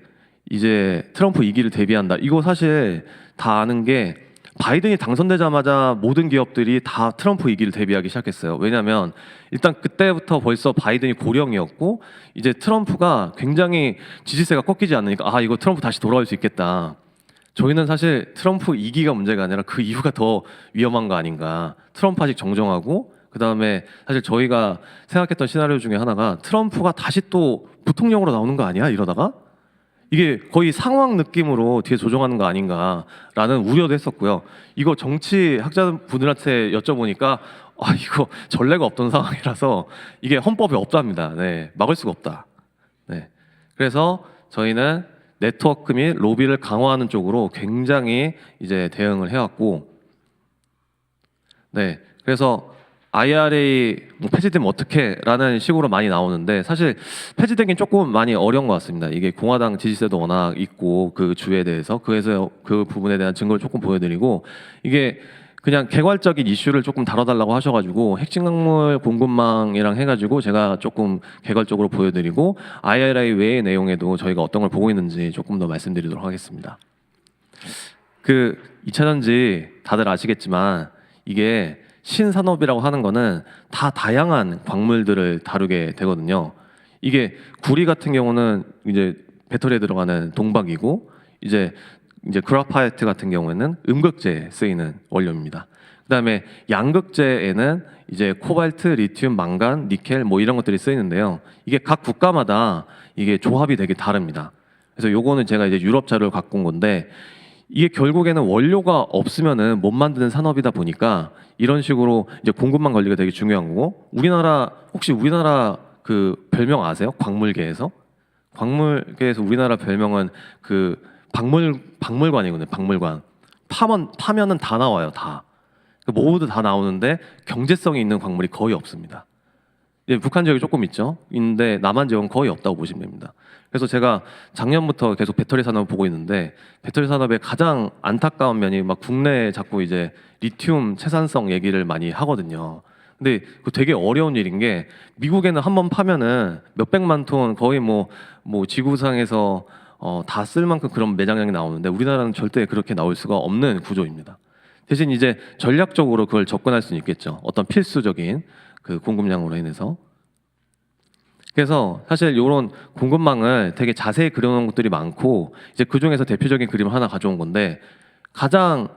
이제 트럼프 2기를 대비한다. 이거 사실 다 아는 게 바이든이 당선되자마자 모든 기업들이 다 트럼프 2기를 대비하기 시작했어요. 왜냐하면 일단 그때부터 벌써 바이든이 고령이었고 이제 트럼프가 굉장히 지지세가 꺾이지 않으니까 이거 트럼프 다시 돌아올 수 있겠다. 저희는 사실 트럼프 2기가 문제가 아니라 그 이유가 더 위험한 거 아닌가. 트럼프 아직 정정하고 그 다음에 사실 저희가 생각했던 시나리오 중에 하나가 트럼프가 다시 또 부통령으로 나오는 거 아니야? 이러다가 이게 거의 상황 느낌으로 뒤에 조정하는 거 아닌가라는 우려도 했었고요. 이거 정치 학자분들한테 여쭤보니까 이거 전례가 없던 상황이라서 이게 헌법에 없답니다. 네, 막을 수가 없다. 네, 그래서 저희는 네트워크 및 로비를 강화하는 쪽으로 굉장히 이제 대응을 해왔고, 네, 그래서 IRA 폐지되면 어떻게라는 식으로 많이 나오는데 사실 폐지되긴 조금 많이 어려운 것 같습니다. 이게 공화당 지지세도 워낙 있고 그 주에 대해서 그래서 그 부분에 대한 증거를 조금 보여드리고 이게 그냥 개괄적인 이슈를 조금 다뤄달라고 하셔가지고 핵심 광물 공급망이랑 해가지고 제가 조금 개괄적으로 보여드리고 IRA 외의 내용에도 저희가 어떤 걸 보고 있는지 조금 더 말씀드리도록 하겠습니다. 그 2차 전지 다들 아시겠지만 이게 신산업이라고 하는 거는 다 다양한 광물들을 다루게 되거든요. 이게 구리 같은 경우는 이제 배터리에 들어가는 동박이고 이제 그라파이트 같은 경우에는 음극재에 쓰이는 원료입니다. 그다음에 양극재에는 이제 코발트, 리튬, 망간, 니켈 뭐 이런 것들이 쓰이는데요. 이게 각 국가마다 이게 조합이 되게 다릅니다. 그래서 요거는 제가 이제 유럽 자료를 갖고 온 건데 이게 결국에는 원료가 없으면은 못 만드는 산업이다 보니까 이런 식으로 이제 공급망 관리가 되게 중요한 거고 혹시 우리나라 그 별명 아세요? 광물계에서 우리나라 별명은 그 박물관이거든요. 박물관. 파면은 다 나와요. 다. 모두 다 나오는데 경제성이 있는 광물이 거의 없습니다. 북한 지역이 조금 있죠. 있는데 남한 지역은 거의 없다고 보시면 됩니다. 그래서 제가 작년부터 계속 배터리 산업을 보고 있는데 배터리 산업의 가장 안타까운 면이 막 국내에 자꾸 이제 리튬 채산성 얘기를 많이 하거든요. 근데 그 되게 어려운 일인 게 미국에는 한번 파면은 몇백만 톤 거의 뭐 지구상에서 다 쓸 만큼 그런 매장량이 나오는데 우리나라는 절대 그렇게 나올 수가 없는 구조입니다. 대신 이제 전략적으로 그걸 접근할 수는 있겠죠. 어떤 필수적인 그 공급량으로 인해서. 그래서 사실 이런 공급망을 되게 자세히 그려놓은 것들이 많고 이제 그 중에서 대표적인 그림을 하나 가져온 건데 가장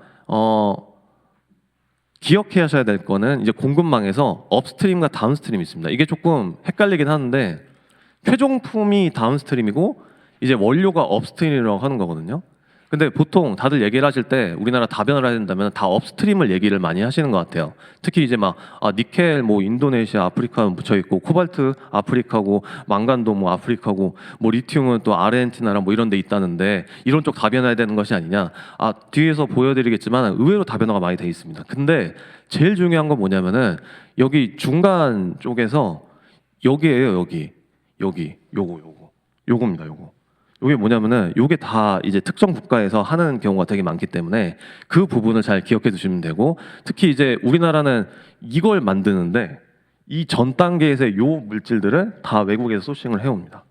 기억해 하셔야 될 거는 이제 공급망에서 업스트림과 다운스트림이 있습니다. 이게 조금 헷갈리긴 하는데 최종품이 다운스트림이고 이제 원료가 업스트림이라고 하는 거거든요. 근데 보통 다들 얘기를 하실 때 우리나라 다변을 해야 된다면 다 업스트림을 얘기를 많이 하시는 것 같아요. 특히 이제 막 니켈 뭐 인도네시아 아프리카 붙여 있고 코발트 아프리카고 망간도 뭐 아프리카고 뭐 리튬은 또 아르헨티나랑 뭐 이런 데 있다는데 이런 쪽 다변화해야 되는 것이 아니냐. 뒤에서 보여드리겠지만 의외로 다변화가 많이 돼 있습니다. 근데 제일 중요한 건 뭐냐면은 여기 중간 쪽에서 여기에요. 요거입니다. 요게 뭐냐면은 요게 다 이제 특정 국가에서 하는 경우가 되게 많기 때문에 그 부분을 잘 기억해 두시면 되고, 특히 이제 우리나라는 이걸 만드는데 이 전 단계에서의 요 물질들을 다 외국에서 소싱을 해옵니다.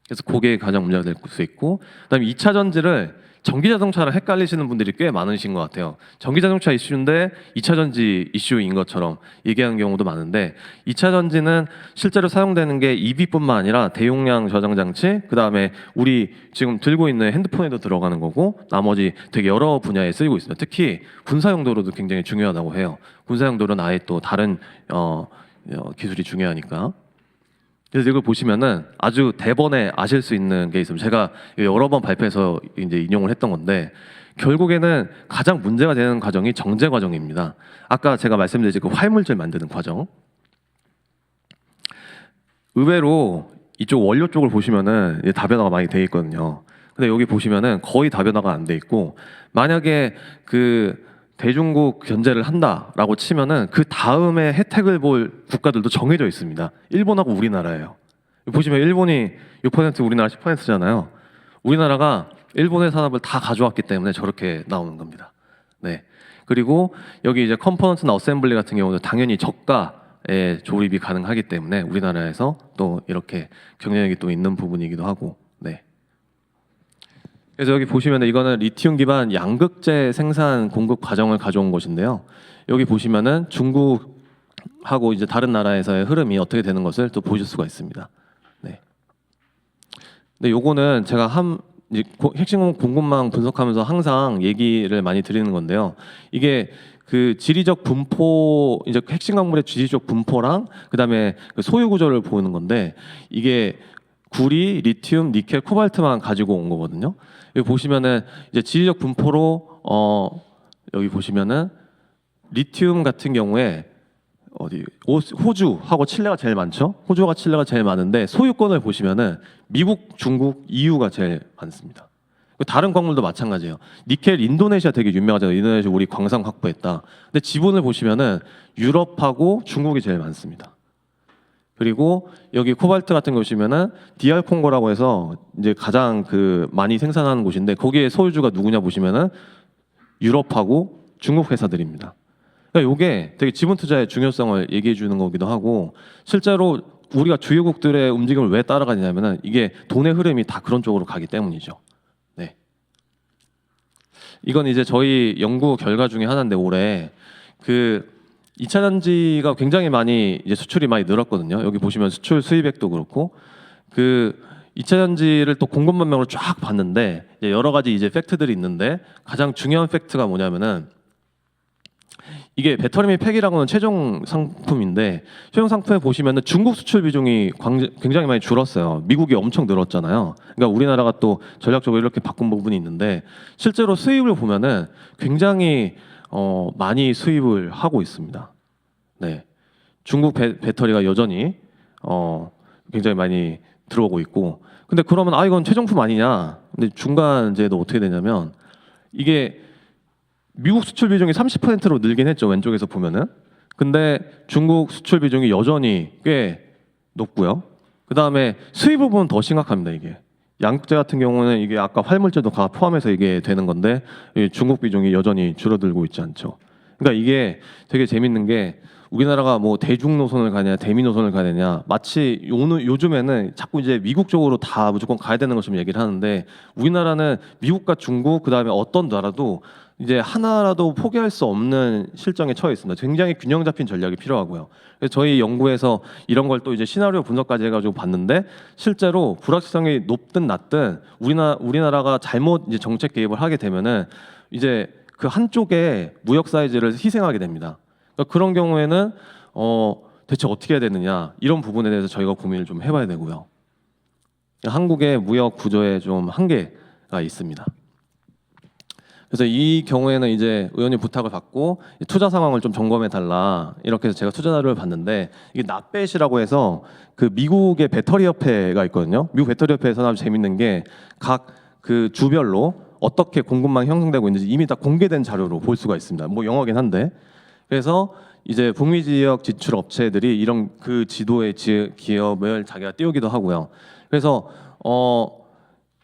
그래서 그게 가장 문제가 될 수 있고, 그다음에 2차 전지를 전기자동차랑 헷갈리시는 분들이 꽤 많으신 것 같아요. 전기자동차 이슈인데 2차 전지 이슈인 것처럼 얘기하는 경우도 많은데, 2차 전지는 실제로 사용되는 게 EV뿐만 아니라 대용량 저장 장치, 그다음에 우리 지금 들고 있는 핸드폰에도 들어가는 거고, 나머지 되게 여러 분야에 쓰이고 있습니다. 특히 군사 용도로도 굉장히 중요하다고 해요. 군사 용도로는 아예 또 다른 기술이 중요하니까. 그래서 이걸 보시면은 아주 대번에 아실 수 있는 게 있으면, 제가 여러 번 발표해서 이제 인용을 했던 건데, 결국에는 가장 문제가 되는 과정이 정제 과정입니다. 아까 제가 말씀드린 그 활물질 만드는 과정. 의외로 이쪽 원료 쪽을 보시면은 다변화가 많이 돼 있거든요. 근데 여기 보시면은 거의 다변화가 안 돼 있고, 만약에 그 대중국 견제를 한다라고 치면은 그 다음에 혜택을 볼 국가들도 정해져 있습니다. 일본하고 우리나라예요. 보시면 일본이 6% 우리나라 10%잖아요. 우리나라가 일본의 산업을 다 가져왔기 때문에 저렇게 나오는 겁니다. 네. 그리고 여기 이제 컴포넌트나 어셈블리 같은 경우도 당연히 저가의 조립이 가능하기 때문에 우리나라에서 또 이렇게 경쟁력이 또 있는 부분이기도 하고. 네. 그래서 여기 보시면 이거는 리튬 기반 양극재 생산 공급 과정을 가져온 것인데요. 여기 보시면은 중국하고 이제 다른 나라에서의 흐름이 어떻게 되는 것을 또 보실 수가 있습니다. 네. 근데 요거는 제가 이제 핵심 공급망 분석하면서 항상 얘기를 많이 드리는 건데요. 이게 그 지리적 분포, 이제 핵심 광물의 지리적 분포랑 그다음에 그 소유 구조를 보는 건데, 이게 구리, 리튬, 니켈, 코발트만 가지고 온 거거든요. 여기 보시면은 이제 지리적 분포로 여기 보시면은 리튬 같은 경우에 호주하고 칠레가 제일 많죠. 호주와 칠레가 제일 많은데 소유권을 보시면은 미국, 중국, EU가 제일 많습니다. 다른 광물도 마찬가지예요. 니켈 인도네시아 되게 유명하잖아요. 인도네시아 우리 광산 확보했다. 근데 지분을 보시면은 유럽하고 중국이 제일 많습니다. 그리고 여기 코발트 같은 거 보시면은 DR 콩고라고 해서 이제 가장 그 많이 생산하는 곳인데, 거기에 소유주가 누구냐 보시면은 유럽하고 중국 회사들입니다. 그러니까 이게 되게 지분 투자의 중요성을 얘기해 주는 거기도 하고, 실제로 우리가 주요국들의 움직임을 왜 따라가냐면은 이게 돈의 흐름이 다 그런 쪽으로 가기 때문이죠. 네. 이건 이제 저희 연구 결과 중에 하나인데, 올해 그 2차 전지가 굉장히 많이 이제 수출이 많이 늘었거든요. 여기 보시면 수출 수입액도 그렇고, 그 2차 전지를 또 공급망으로 쫙 봤는데 이제 여러 가지 이제 팩트들이 있는데, 가장 중요한 팩트가 뭐냐면은 이게 배터리 및 팩이라고는 최종 상품인데, 최종 상품에 보시면은 중국 수출 비중이 굉장히 많이 줄었어요. 미국이 엄청 늘었잖아요. 그러니까 우리나라가 또 전략적으로 이렇게 바꾼 부분이 있는데, 실제로 수입을 보면은 굉장히 많이 수입을 하고 있습니다. 네, 중국 배터리가 여전히 굉장히 많이 들어오고 있고, 근데 그러면 이건 최종품 아니냐? 근데 중간재도 어떻게 되냐면, 이게 미국 수출 비중이 30%로 늘긴 했죠, 왼쪽에서 보면은. 근데 중국 수출 비중이 여전히 꽤 높고요. 그 다음에 수입을 보면 더 심각합니다. 이게 양극재 같은 경우는 이게 아까 활물질도 다 포함해서 이게 되는 건데, 중국 비중이 여전히 줄어들고 있지 않죠. 그러니까 이게 되게 재밌는 게, 우리나라가 뭐 대중 노선을 가냐 대미 노선을 가느냐, 마치 요즘에는 자꾸 이제 미국 쪽으로 다 무조건 가야 되는 것처럼 얘기를 하는데, 우리나라는 미국과 중국 그다음에 어떤 나라도 이제 하나라도 포기할 수 없는 실정에 처해 있습니다. 굉장히 균형 잡힌 전략이 필요하고요. 그래서 저희 연구에서 이런 걸 또 이제 시나리오 분석까지 해가지고 봤는데, 실제로 불확실성이 높든 낮든 우리나라가 잘못 이제 정책 개입을 하게 되면은 이제 그 한쪽에 무역 사이즈를 희생하게 됩니다. 그러니까 그런 경우에는 대체 어떻게 해야 되느냐, 이런 부분에 대해서 저희가 고민을 좀 해봐야 되고요. 한국의 무역 구조에 좀 한계가 있습니다. 그래서 이 경우에는 이제 의원님 부탁을 받고 투자 상황을 좀 점검해 달라 이렇게 해서 제가 투자 자료를 봤는데 이게 낫벳이라고 해서 그 미국의 배터리 협회가 있거든요. 미국 배터리 협회에서는 아주 재밌는 게 각 그 주별로 어떻게 공급망이 형성되고 있는지 이미 다 공개된 자료로 볼 수가 있습니다. 뭐 영어긴 한데 그래서 이제 북미 지역 진출 업체들이 이런 그 지도의 기업을 자기가 띄우기도 하고요. 그래서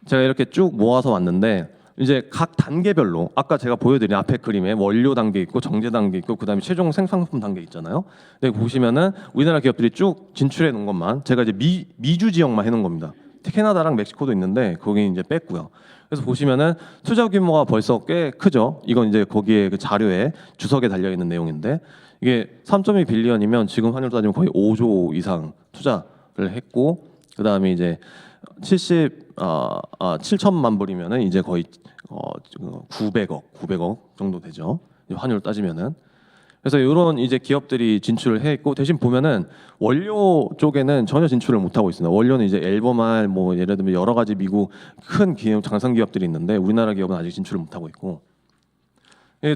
제가 이렇게 쭉 모아서 왔는데 이제 각 단계별로 아까 제가 보여드린 앞에 그림에 원료 단계 있고 정제 단계 있고 그다음에 최종 생산품 단계 있잖아요. 근데 보시면은 우리나라 기업들이 쭉 진출해 놓은 것만 제가 이제 미주 지역만 해놓은 겁니다. 캐나다랑 멕시코도 있는데 거기 이제 뺐고요. 그래서 보시면은 투자 규모가 벌써 꽤 크죠. 이건 이제 거기에 그 자료에 주석에 달려 있는 내용인데 이게 3.2 빌리언이면 지금 환율로 따지면 거의 5조 이상 투자를 했고 그다음에 이제 7천만 불이면은 이제 거의 900억 정도 되죠. 환율로 따지면은. 그래서 이런 이제 기업들이 진출을 해 있고 대신 보면은 원료 쪽에는 전혀 진출을 못 하고 있습니다. 원료는 이제 엘버말 뭐 예를 들면 여러 가지 미국 큰 기업 장산 기업들이 있는데 우리나라 기업은 아직 진출을 못 하고 있고.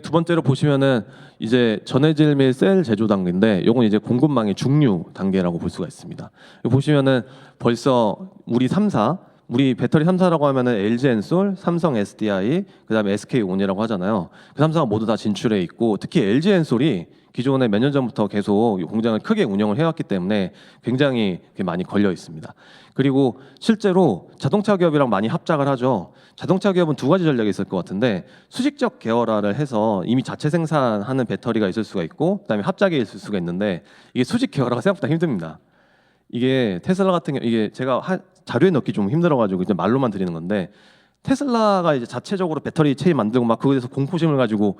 두 번째로 보시면은 이제 전해질 및 셀 제조 단계인데 요건 이제 공급망의 중류 단계라고 볼 수가 있습니다. 여기 보시면은 벌써 우리 3사 우리 배터리 3사라고 하면은 LG엔솔, 삼성 SDI, 그다음에 SK온이라고 하잖아요. 그 3사가 모두 다 진출해 있고 특히 LG엔솔이 기존에 몇 년 전부터 계속 공장을 크게 운영을 해왔기 때문에 굉장히 많이 걸려 있습니다. 그리고 실제로 자동차 기업이랑 많이 합작을 하죠. 자동차 기업은 두 가지 전략이 있을 것 같은데 수직적 계열화를 해서 이미 자체 생산하는 배터리가 있을 수가 있고 그다음에 합작이 있을 수가 있는데 이게 수직 계열화가 생각보다 힘듭니다. 이게 테슬라 같은 경우 이게 제가 자료에 넣기 좀 힘들어가지고 이제 말로만 드리는 건데 테슬라가 이제 자체적으로 배터리 체인 만들고 막 그거에 대해서 공포심을 가지고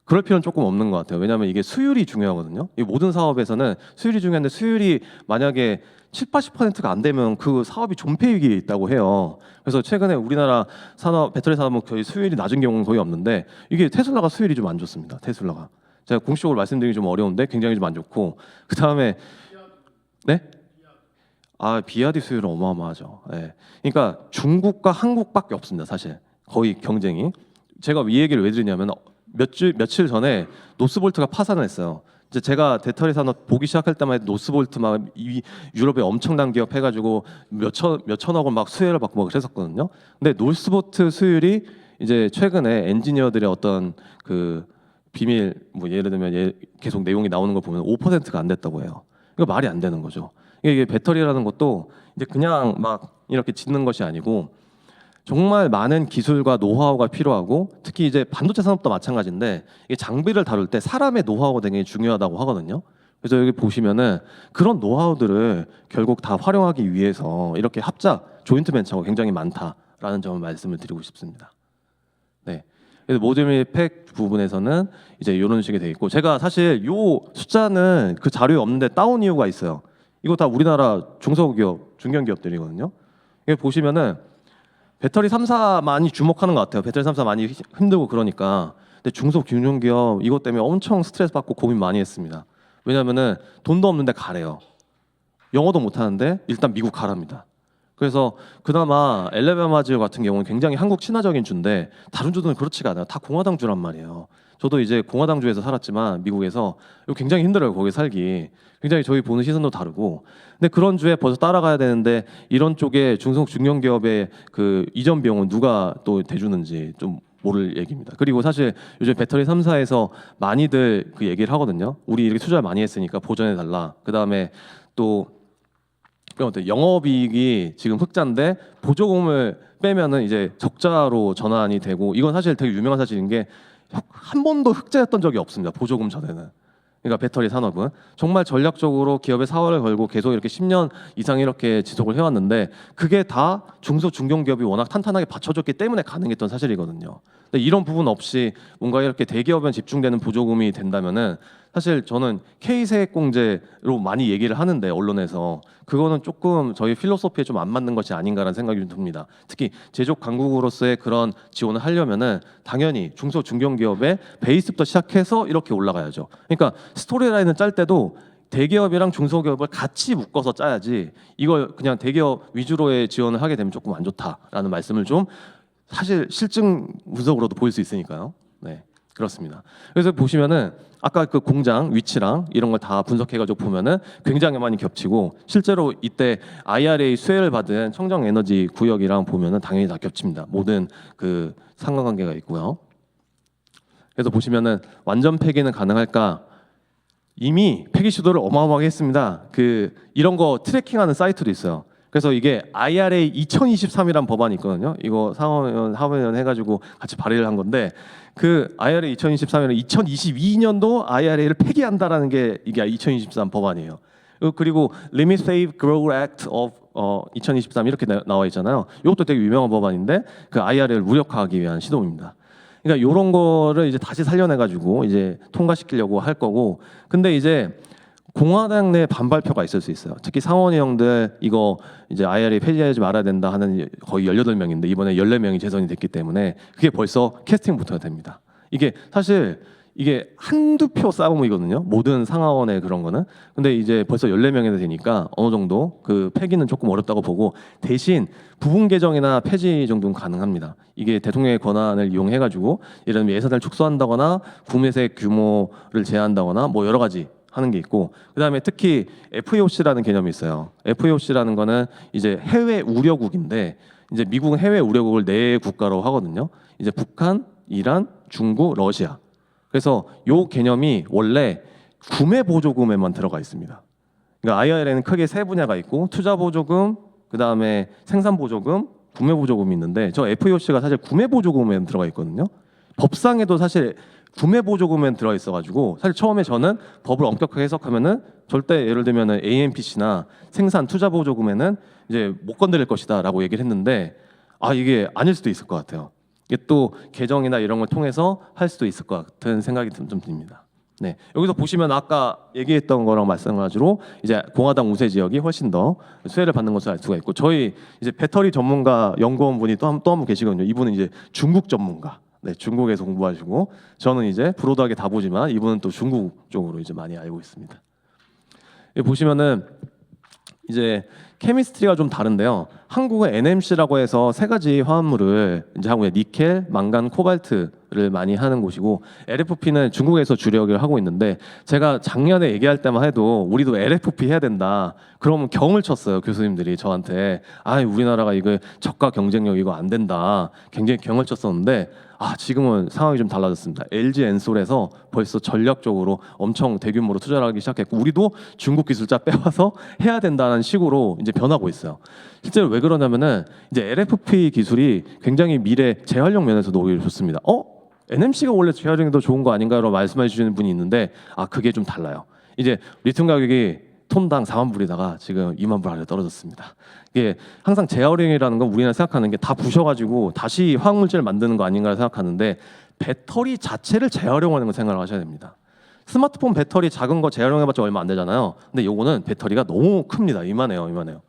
그럴 필요는 조금 없는 것 같아요. 왜냐하면 이게 수율이 중요하거든요. 이 모든 사업에서는 수율이 중요한데 수율이 만약에 70~80%가 안 되면 그 사업이 존폐익이 있다고 해요. 그래서 최근에 우리나라 산업 배터리 산업은 거의 수율이 낮은 경우는 거의 없는데 이게 테슬라가 수율이 좀 안 좋습니다. 테슬라가 제가 공식적으로 말씀드리기 좀 어려운데 굉장히 좀 안 좋고 그 다음에 네? 비아디 수율은 어마어마하죠. 예. 그러니까 중국과 한국밖에 없습니다. 사실 거의 경쟁이. 제가 이 얘기를 왜 드리냐면 며칠 전에 노스볼트가 파산을 했어요. 이제 제가 배터리 산업 보기 시작할 때만 해도 노스볼트 막 유럽의 엄청난 기업 해가지고 몇천억 원 막 수혜를 받고 막 그랬었거든요. 근데 노스볼트 수율이 이제 최근에 엔지니어들의 어떤 그 비밀 뭐 예를 들면 계속 내용이 나오는 걸 보면 5%가 안 됐다고 해요. 이거 말이 안 되는 거죠. 이게 배터리라는 것도 이제 그냥 막 이렇게 짓는 것이 아니고 정말 많은 기술과 노하우가 필요하고 특히 이제 반도체 산업도 마찬가지인데 이게 장비를 다룰 때 사람의 노하우가 되게 중요하다고 하거든요. 그래서 여기 보시면은 그런 노하우들을 결국 다 활용하기 위해서 이렇게 합작 조인트 벤처가 굉장히 많다라는 점을 말씀을 드리고 싶습니다. 네. 그래서 모듈 및 팩 부분에서는 이제 이런 식이 돼 있고 제가 사실 요 숫자는 그 자료에 없는데 따온 이유가 있어요. 이거 다 우리나라 중소기업, 중견기업들이거든요. 이게 보시면은 배터리 3사 많이 주목하는 것 같아요. 배터리 3사 많이 힘들고 그러니까. 근데 중소 중견기업 이것 때문에 엄청 스트레스 받고 고민 많이 했습니다. 왜냐면은 돈도 없는데 가래요. 영어도 못하는데 일단 미국 가랍니다. 그래서 그나마 엘레베마즈 같은 경우는 굉장히 한국 친화적인 주인데 다른 주들은 그렇지가 않아요. 다 공화당 주란 말이에요. 저도 이제 공화당 주에서 살았지만 미국에서 이거 굉장히 힘들어요. 거기 살기. 굉장히 저희 보는 시선도 다르고. 근데 그런 주에 벌써 따라가야 되는데 이런 쪽에 중견기업의 그 이전 비용은 누가 또 대주는지 좀 모를 얘기입니다. 그리고 사실 요즘 배터리 3사에서 많이들 그 얘기를 하거든요. 우리 이렇게 투자를 많이 했으니까 보전해 달라. 그다음에 또 영업이익이 지금 흑자인데 보조금을 빼면은 이제 적자로 전환이 되고 이건 사실 되게 유명한 사실인 게 한 번도 흑자였던 적이 없습니다. 보조금 전에는. 그러니까 배터리 산업은 정말 전략적으로 기업의 사활을 걸고 계속 이렇게 10년 이상 이렇게 지속을 해왔는데 그게 다 중소 중견기업이 워낙 탄탄하게 받쳐줬기 때문에 가능했던 사실이거든요. 근데 이런 부분 없이 뭔가 이렇게 대기업에 집중되는 보조금이 된다면은 사실 저는 K세액공제로 많이 얘기를 하는데 언론에서 그거는 조금 저희 필로소피에 좀 안 맞는 것이 아닌가라는 생각이 좀 듭니다. 특히 제조업 강국으로서의 그런 지원을 하려면은 당연히 중소 중견기업의 베이스부터 시작해서 이렇게 올라가야죠. 그러니까 스토리라인을 짤 때도 대기업이랑 중소기업을 같이 묶어서 짜야지 이걸 그냥 대기업 위주로의 지원을 하게 되면 조금 안 좋다라는 말씀을 좀 사실 실증 분석으로도 보일 수 있으니까요. 네, 그렇습니다. 그래서 보시면은 아까 그 공장 위치랑 이런 걸 다 분석해가지고 보면은 굉장히 많이 겹치고 실제로 이때 IRA 수혜를 받은 청정 에너지 구역이랑 보면은 당연히 다 겹칩니다. 모든 그 상관관계가 있고요. 그래서 보시면은 완전 폐기는 가능할까? 이미 폐기 시도를 어마어마하게 했습니다. 그 이런 거 트래킹하는 사이트도 있어요. 그래서 이게 IRA 2023이라는 법안이 있거든요. 이거 상원 하원 해가지고 같이 발의를 한 건데 그 IRA 2023에는 2022년도 IRA를 폐기한다라는 게 이게 2023 법안이에요. 그리고 Limit Save Grow Act of 2023 이렇게 나와 있잖아요. 이것도 되게 유명한 법안인데 그 IRA를 무력화하기 위한 시도입니다. 그러니까 이런 거를 이제 다시 살려내가지고 이제 통과시키려고 할 거고, 근데 이제 공화당 내 반발표가 있을 수 있어요. 특히 상원의원들 이거 이제 IRA 폐지하지 말아야 된다 하는 거의 18명인데 이번에 14명이 재선이 됐기 때문에 그게 벌써 캐스팅부터가 됩니다. 이게 사실 이게 한두 표 싸움이거든요. 모든 상하원의 그런 거는. 근데 이제 벌써 14명이 되니까 어느 정도 그 폐기는 조금 어렵다고 보고, 대신 부분 개정이나 폐지 정도는 가능합니다. 이게 대통령의 권한을 이용해 가지고 이런 예산을 축소한다거나 구매세 규모를 제한한다거나 뭐 여러 가지 하는 게 있고, 그다음에 특히 FEOC라는 개념이 있어요. FEOC라는 거는 이제 해외 우려국인데 이제 미국은 해외 우려국을 네 국가로 하거든요. 이제 북한, 이란, 중국, 러시아. 그래서 요 개념이 원래 구매 보조금에만 들어가 있습니다. 그러니까 IRA는 크게 세 분야가 있고 투자 보조금, 그다음에 생산 보조금, 구매 보조금이 있는데 저 FEOC가 사실 구매 보조금에 들어가 있거든요. 법상에도 사실 구매 보조금에 들어 있어가지고 사실 처음에 저는 법을 엄격하게 해석하면은 절대 예를 들면은 AMPC나 생산 투자 보조금에는 이제 못 건드릴 것이다라고 얘기를 했는데 이게 아닐 수도 있을 것 같아요. 이게 또 개정이나 이런 걸 통해서 할 수도 있을 것 같은 생각이 좀 듭니다. 네, 여기서 보시면 아까 얘기했던 거랑 마찬가지로 이제 공화당 우세 지역이 훨씬 더 수혜를 받는 것을 알 수가 있고, 저희 이제 배터리 전문가 연구원분이 또 한 분 계시거든요. 이분은 이제 중국 전문가. 네, 중국에서 공부하시고 저는 이제 브로드하게 다 보지만 이분은 또 중국 쪽으로 이제 많이 알고 있습니다. 여기 보시면은 이제 케미스트리가 좀 다른데요. 한국은 NMC라고 해서 세 가지 화합물을 이제 한국에 니켈, 망간, 코발트를 많이 하는 곳이고, LFP는 중국에서 주력을 하고 있는데 제가 작년에 얘기할 때만 해도 우리도 LFP 해야 된다. 그러면 경을 쳤어요. 교수님들이 저한테 우리나라가 이거 저가 경쟁력 이거 안 된다. 굉장히 경을 쳤었는데 지금은 상황이 좀 달라졌습니다. LG 엔솔에서 벌써 전략적으로 엄청 대규모로 투자를 하기 시작했고 우리도 중국 기술자 빼와서 해야 된다는 식으로 이제 변하고 있어요. 실제로 왜 그러냐면은 이제 LFP 기술이 굉장히 미래 재활용 면에서도 오히려 좋습니다. NMC가 원래 재활용이 더 좋은 거 아닌가요? 말씀해 주시는 분이 있는데 그게 좀 달라요. 이제 리튬 가격이 톤당 4만 불이다가 지금 2만 불 아래 떨어졌습니다. 이게 항상 재활용이라는 건 우리나라 생각하는 게 다 부셔가지고 다시 화학물질을 만드는 거 아닌가 생각하는데 배터리 자체를 재활용하는 거 생각을 하셔야 됩니다. 스마트폰 배터리 작은 거 재활용해봤자 얼마 안 되잖아요. 근데 요거는 배터리가 너무 큽니다. 이만해요.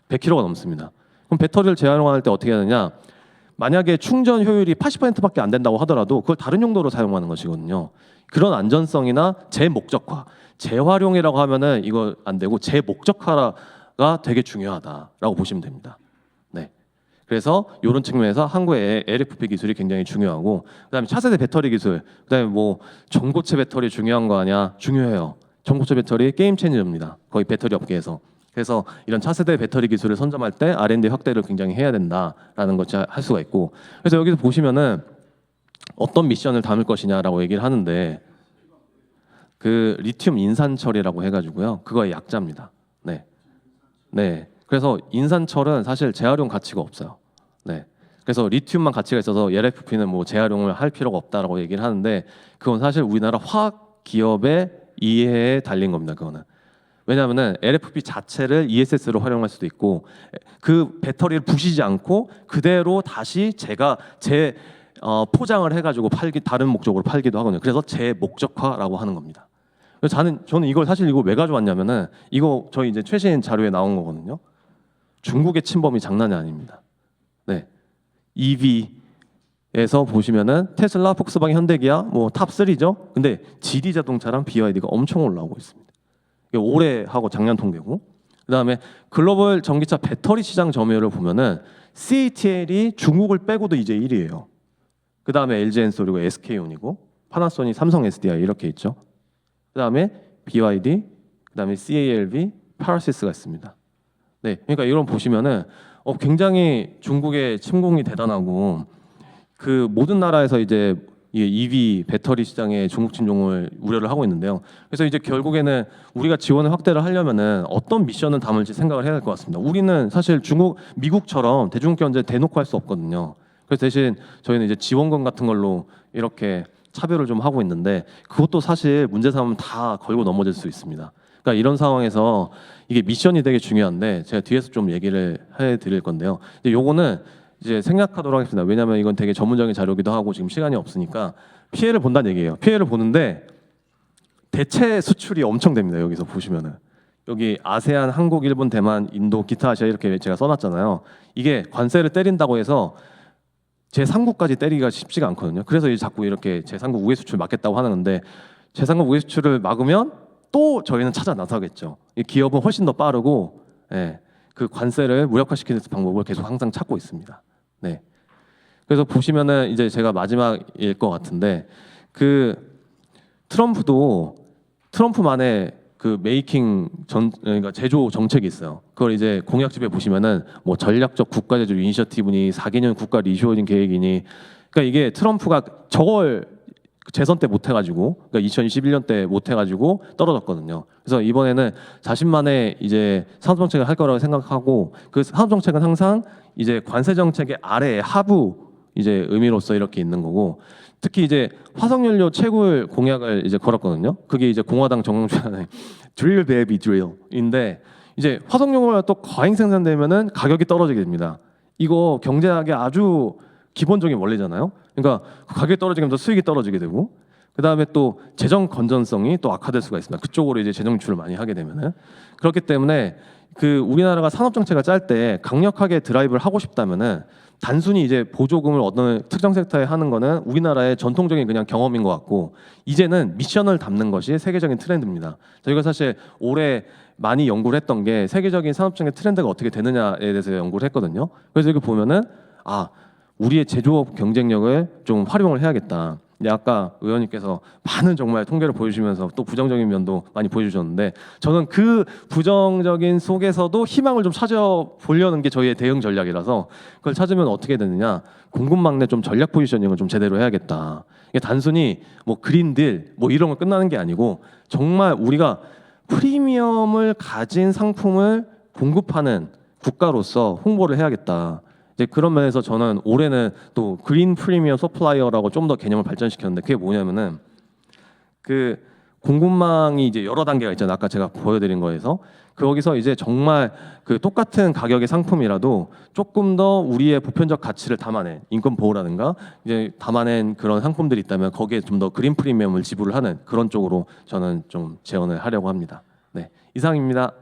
100kg가 넘습니다. 그럼 배터리를 재활용할 때 어떻게 하느냐? 만약에 충전 효율이 80%밖에 안 된다고 하더라도 그걸 다른 용도로 사용하는 것이거든요. 그런 안전성이나 재목적화, 재활용이라고 하면은 이거 안 되고 재목적화가 되게 중요하다라고 보시면 됩니다. 네. 그래서 이런 측면에서 한국의 LFP 기술이 굉장히 중요하고, 그다음에 차세대 배터리 기술, 그다음에 뭐 전고체 배터리 중요한 거 아니야? 중요해요. 전고체 배터리 게임 체인저입니다. 거의 배터리 업계에서. 그래서 이런 차세대 배터리 기술을 선점할 때 R&D 확대를 굉장히 해야 된다라는 것을 할 수가 있고, 그래서 여기서 보시면은 어떤 미션을 담을 것이냐라고 얘기를 하는데 그 리튬 인산철이라고 해가지고요. 그거의 약자입니다. 네. 그래서 인산철은 사실 재활용 가치가 없어요. 네. 그래서 리튬만 가치가 있어서 LFP는 뭐 재활용을 할 필요가 없다라고 얘기를 하는데 그건 사실 우리나라 화학 기업의 이해에 달린 겁니다. 그거는. 왜냐하면은 LFP 자체를 ESS로 활용할 수도 있고 그 배터리를 부시지 않고 그대로 다시 포장을 해가지고 다른 목적으로 팔기도 하거든요. 그래서 재목적화라고 하는 겁니다. 그래서 저는 이걸 사실 왜 가져왔냐면은 이거 저희 이제 최신 자료에 나온 거거든요. 중국의 침범이 장난이 아닙니다. 네, EV에서 보시면은 테슬라, 폭스바겐, 현대기아 뭐 탑 3죠. 근데 GD 자동차랑 BYD가 엄청 올라오고 있습니다. 올해 하고 작년 통계고, 그다음에 글로벌 전기차 배터리 시장 점유율을 보면은 CATL이 중국을 빼고도 이제 1위예요. 그다음에 LG엔솔이고 SK온이고 파나소닉, 삼성 SDI 이렇게 있죠. 그다음에 BYD, 그다음에 CALV, 파라시스가 있습니다. 네, 그러니까 이런 보시면은 굉장히 중국의 침공이 대단하고 그 모든 나라에서 이제 이 EV 배터리 시장에 중국 침공을 우려를 하고 있는데요. 그래서 이제 결국에는 우리가 지원을 확대를 하려면은 어떤 미션을 담을지 생각을 해야 될 것 같습니다. 우리는 사실 미국처럼 대중국 견제 대놓고 할 수 없거든요. 그래서 대신 저희는 이제 지원금 같은 걸로 이렇게 차별을 좀 하고 있는데 그것도 사실 문제 삼으면 다 걸고 넘어질 수 있습니다. 그러니까 이런 상황에서 이게 미션이 되게 중요한데 제가 뒤에서 좀 얘기를 해드릴 건데요. 이제 요거는 이제 생략하도록 하겠습니다. 왜냐하면 이건 되게 전문적인 자료기도 하고 지금 시간이 없으니까 피해를 본다는 얘기예요. 피해를 보는데 대체 수출이 엄청 됩니다. 여기서 보시면은 여기 아세안, 한국, 일본, 대만, 인도, 기타 아시아 이렇게 제가 써놨잖아요. 이게 관세를 때린다고 해서 제3국까지 때리기가 쉽지가 않거든요. 그래서 이제 자꾸 이렇게 제3국 우회 수출 막겠다고 하는 건데 제3국 우회 수출을 막으면 또 저희는 찾아 나서겠죠. 이 기업은 훨씬 더 빠르고 그 관세를 무력화시키는 방법을 계속 항상 찾고 있습니다. 네. 그래서 보시면은 이제 제가 마지막일 것 같은데 그 트럼프만의 그 그러니까 제조 정책이 있어요. 그걸 이제 공약집에 보시면은 뭐 전략적 국가 제조 이니셔티브니 4개년 국가 리쇼어링 계획이니 그러니까 이게 트럼프가 저걸 재선 때 못 해가지고 그러니까 2021년 때 못 해가지고 떨어졌거든요. 그래서 이번에는 자신만의 이제 산업 정책을 할 거라고 생각하고 그 산업 정책은 항상 이제 관세 정책의 아래에 하부 이제 의미로서 이렇게 있는 거고 특히 이제 화석연료 채굴 공약을 이제 걸었거든요. 그게 이제 공화당 정당주의 drill baby drill인데 이제 화석연료가 또 과잉 생산되면은 가격이 떨어지게 됩니다. 이거 경제학의 아주 기본적인 원리잖아요. 그러니까 가격이 떨어지면서 수익이 떨어지게 되고 그 다음에 또 재정 건전성이 또 악화될 수가 있습니다. 그쪽으로 이제 재정 유출을 많이 하게 되면은 그렇기 때문에 그 우리나라가 산업 정책을 짤 때 강력하게 드라이브를 하고 싶다면은 단순히 이제 보조금을 어떤 특정 섹터에 하는 거는 우리나라의 전통적인 그냥 경험인 것 같고 이제는 미션을 담는 것이 세계적인 트렌드입니다. 저희가 사실 올해 많이 연구를 했던 게 세계적인 산업정의 트렌드가 어떻게 되느냐에 대해서 연구를 했거든요. 그래서 이렇게 보면은 우리의 제조업 경쟁력을 좀 활용을 해야겠다. 근데 아까 의원님께서 많은 정말 통계를 보여주시면서 또 부정적인 면도 많이 보여주셨는데 저는 그 부정적인 속에서도 희망을 좀 찾아보려는 게 저희의 대응 전략이라서 그걸 찾으면 어떻게 되느냐 공급망내 좀 전략 포지셔닝을 좀 제대로 해야겠다. 이게 단순히 뭐 그린딜 뭐 이런 거 끝나는 게 아니고 정말 우리가 프리미엄을 가진 상품을 공급하는 국가로서 홍보를 해야겠다. 이제 그런 면에서 저는 올해는 또 그린 프리미엄 서플라이어라고 좀 더 개념을 발전시켰는데 그게 뭐냐면은 그 공급망이 이제 여러 단계가 있잖아요. 아까 제가 보여드린 거에서 거기서 이제 정말 그 똑같은 가격의 상품이라도 조금 더 우리의 보편적 가치를 담아낸 인권 보호라든가 이제 담아낸 그런 상품들이 있다면 거기에 좀 더 그린 프리미엄을 지불을 하는 그런 쪽으로 저는 좀 제언을 하려고 합니다. 네, 이상입니다.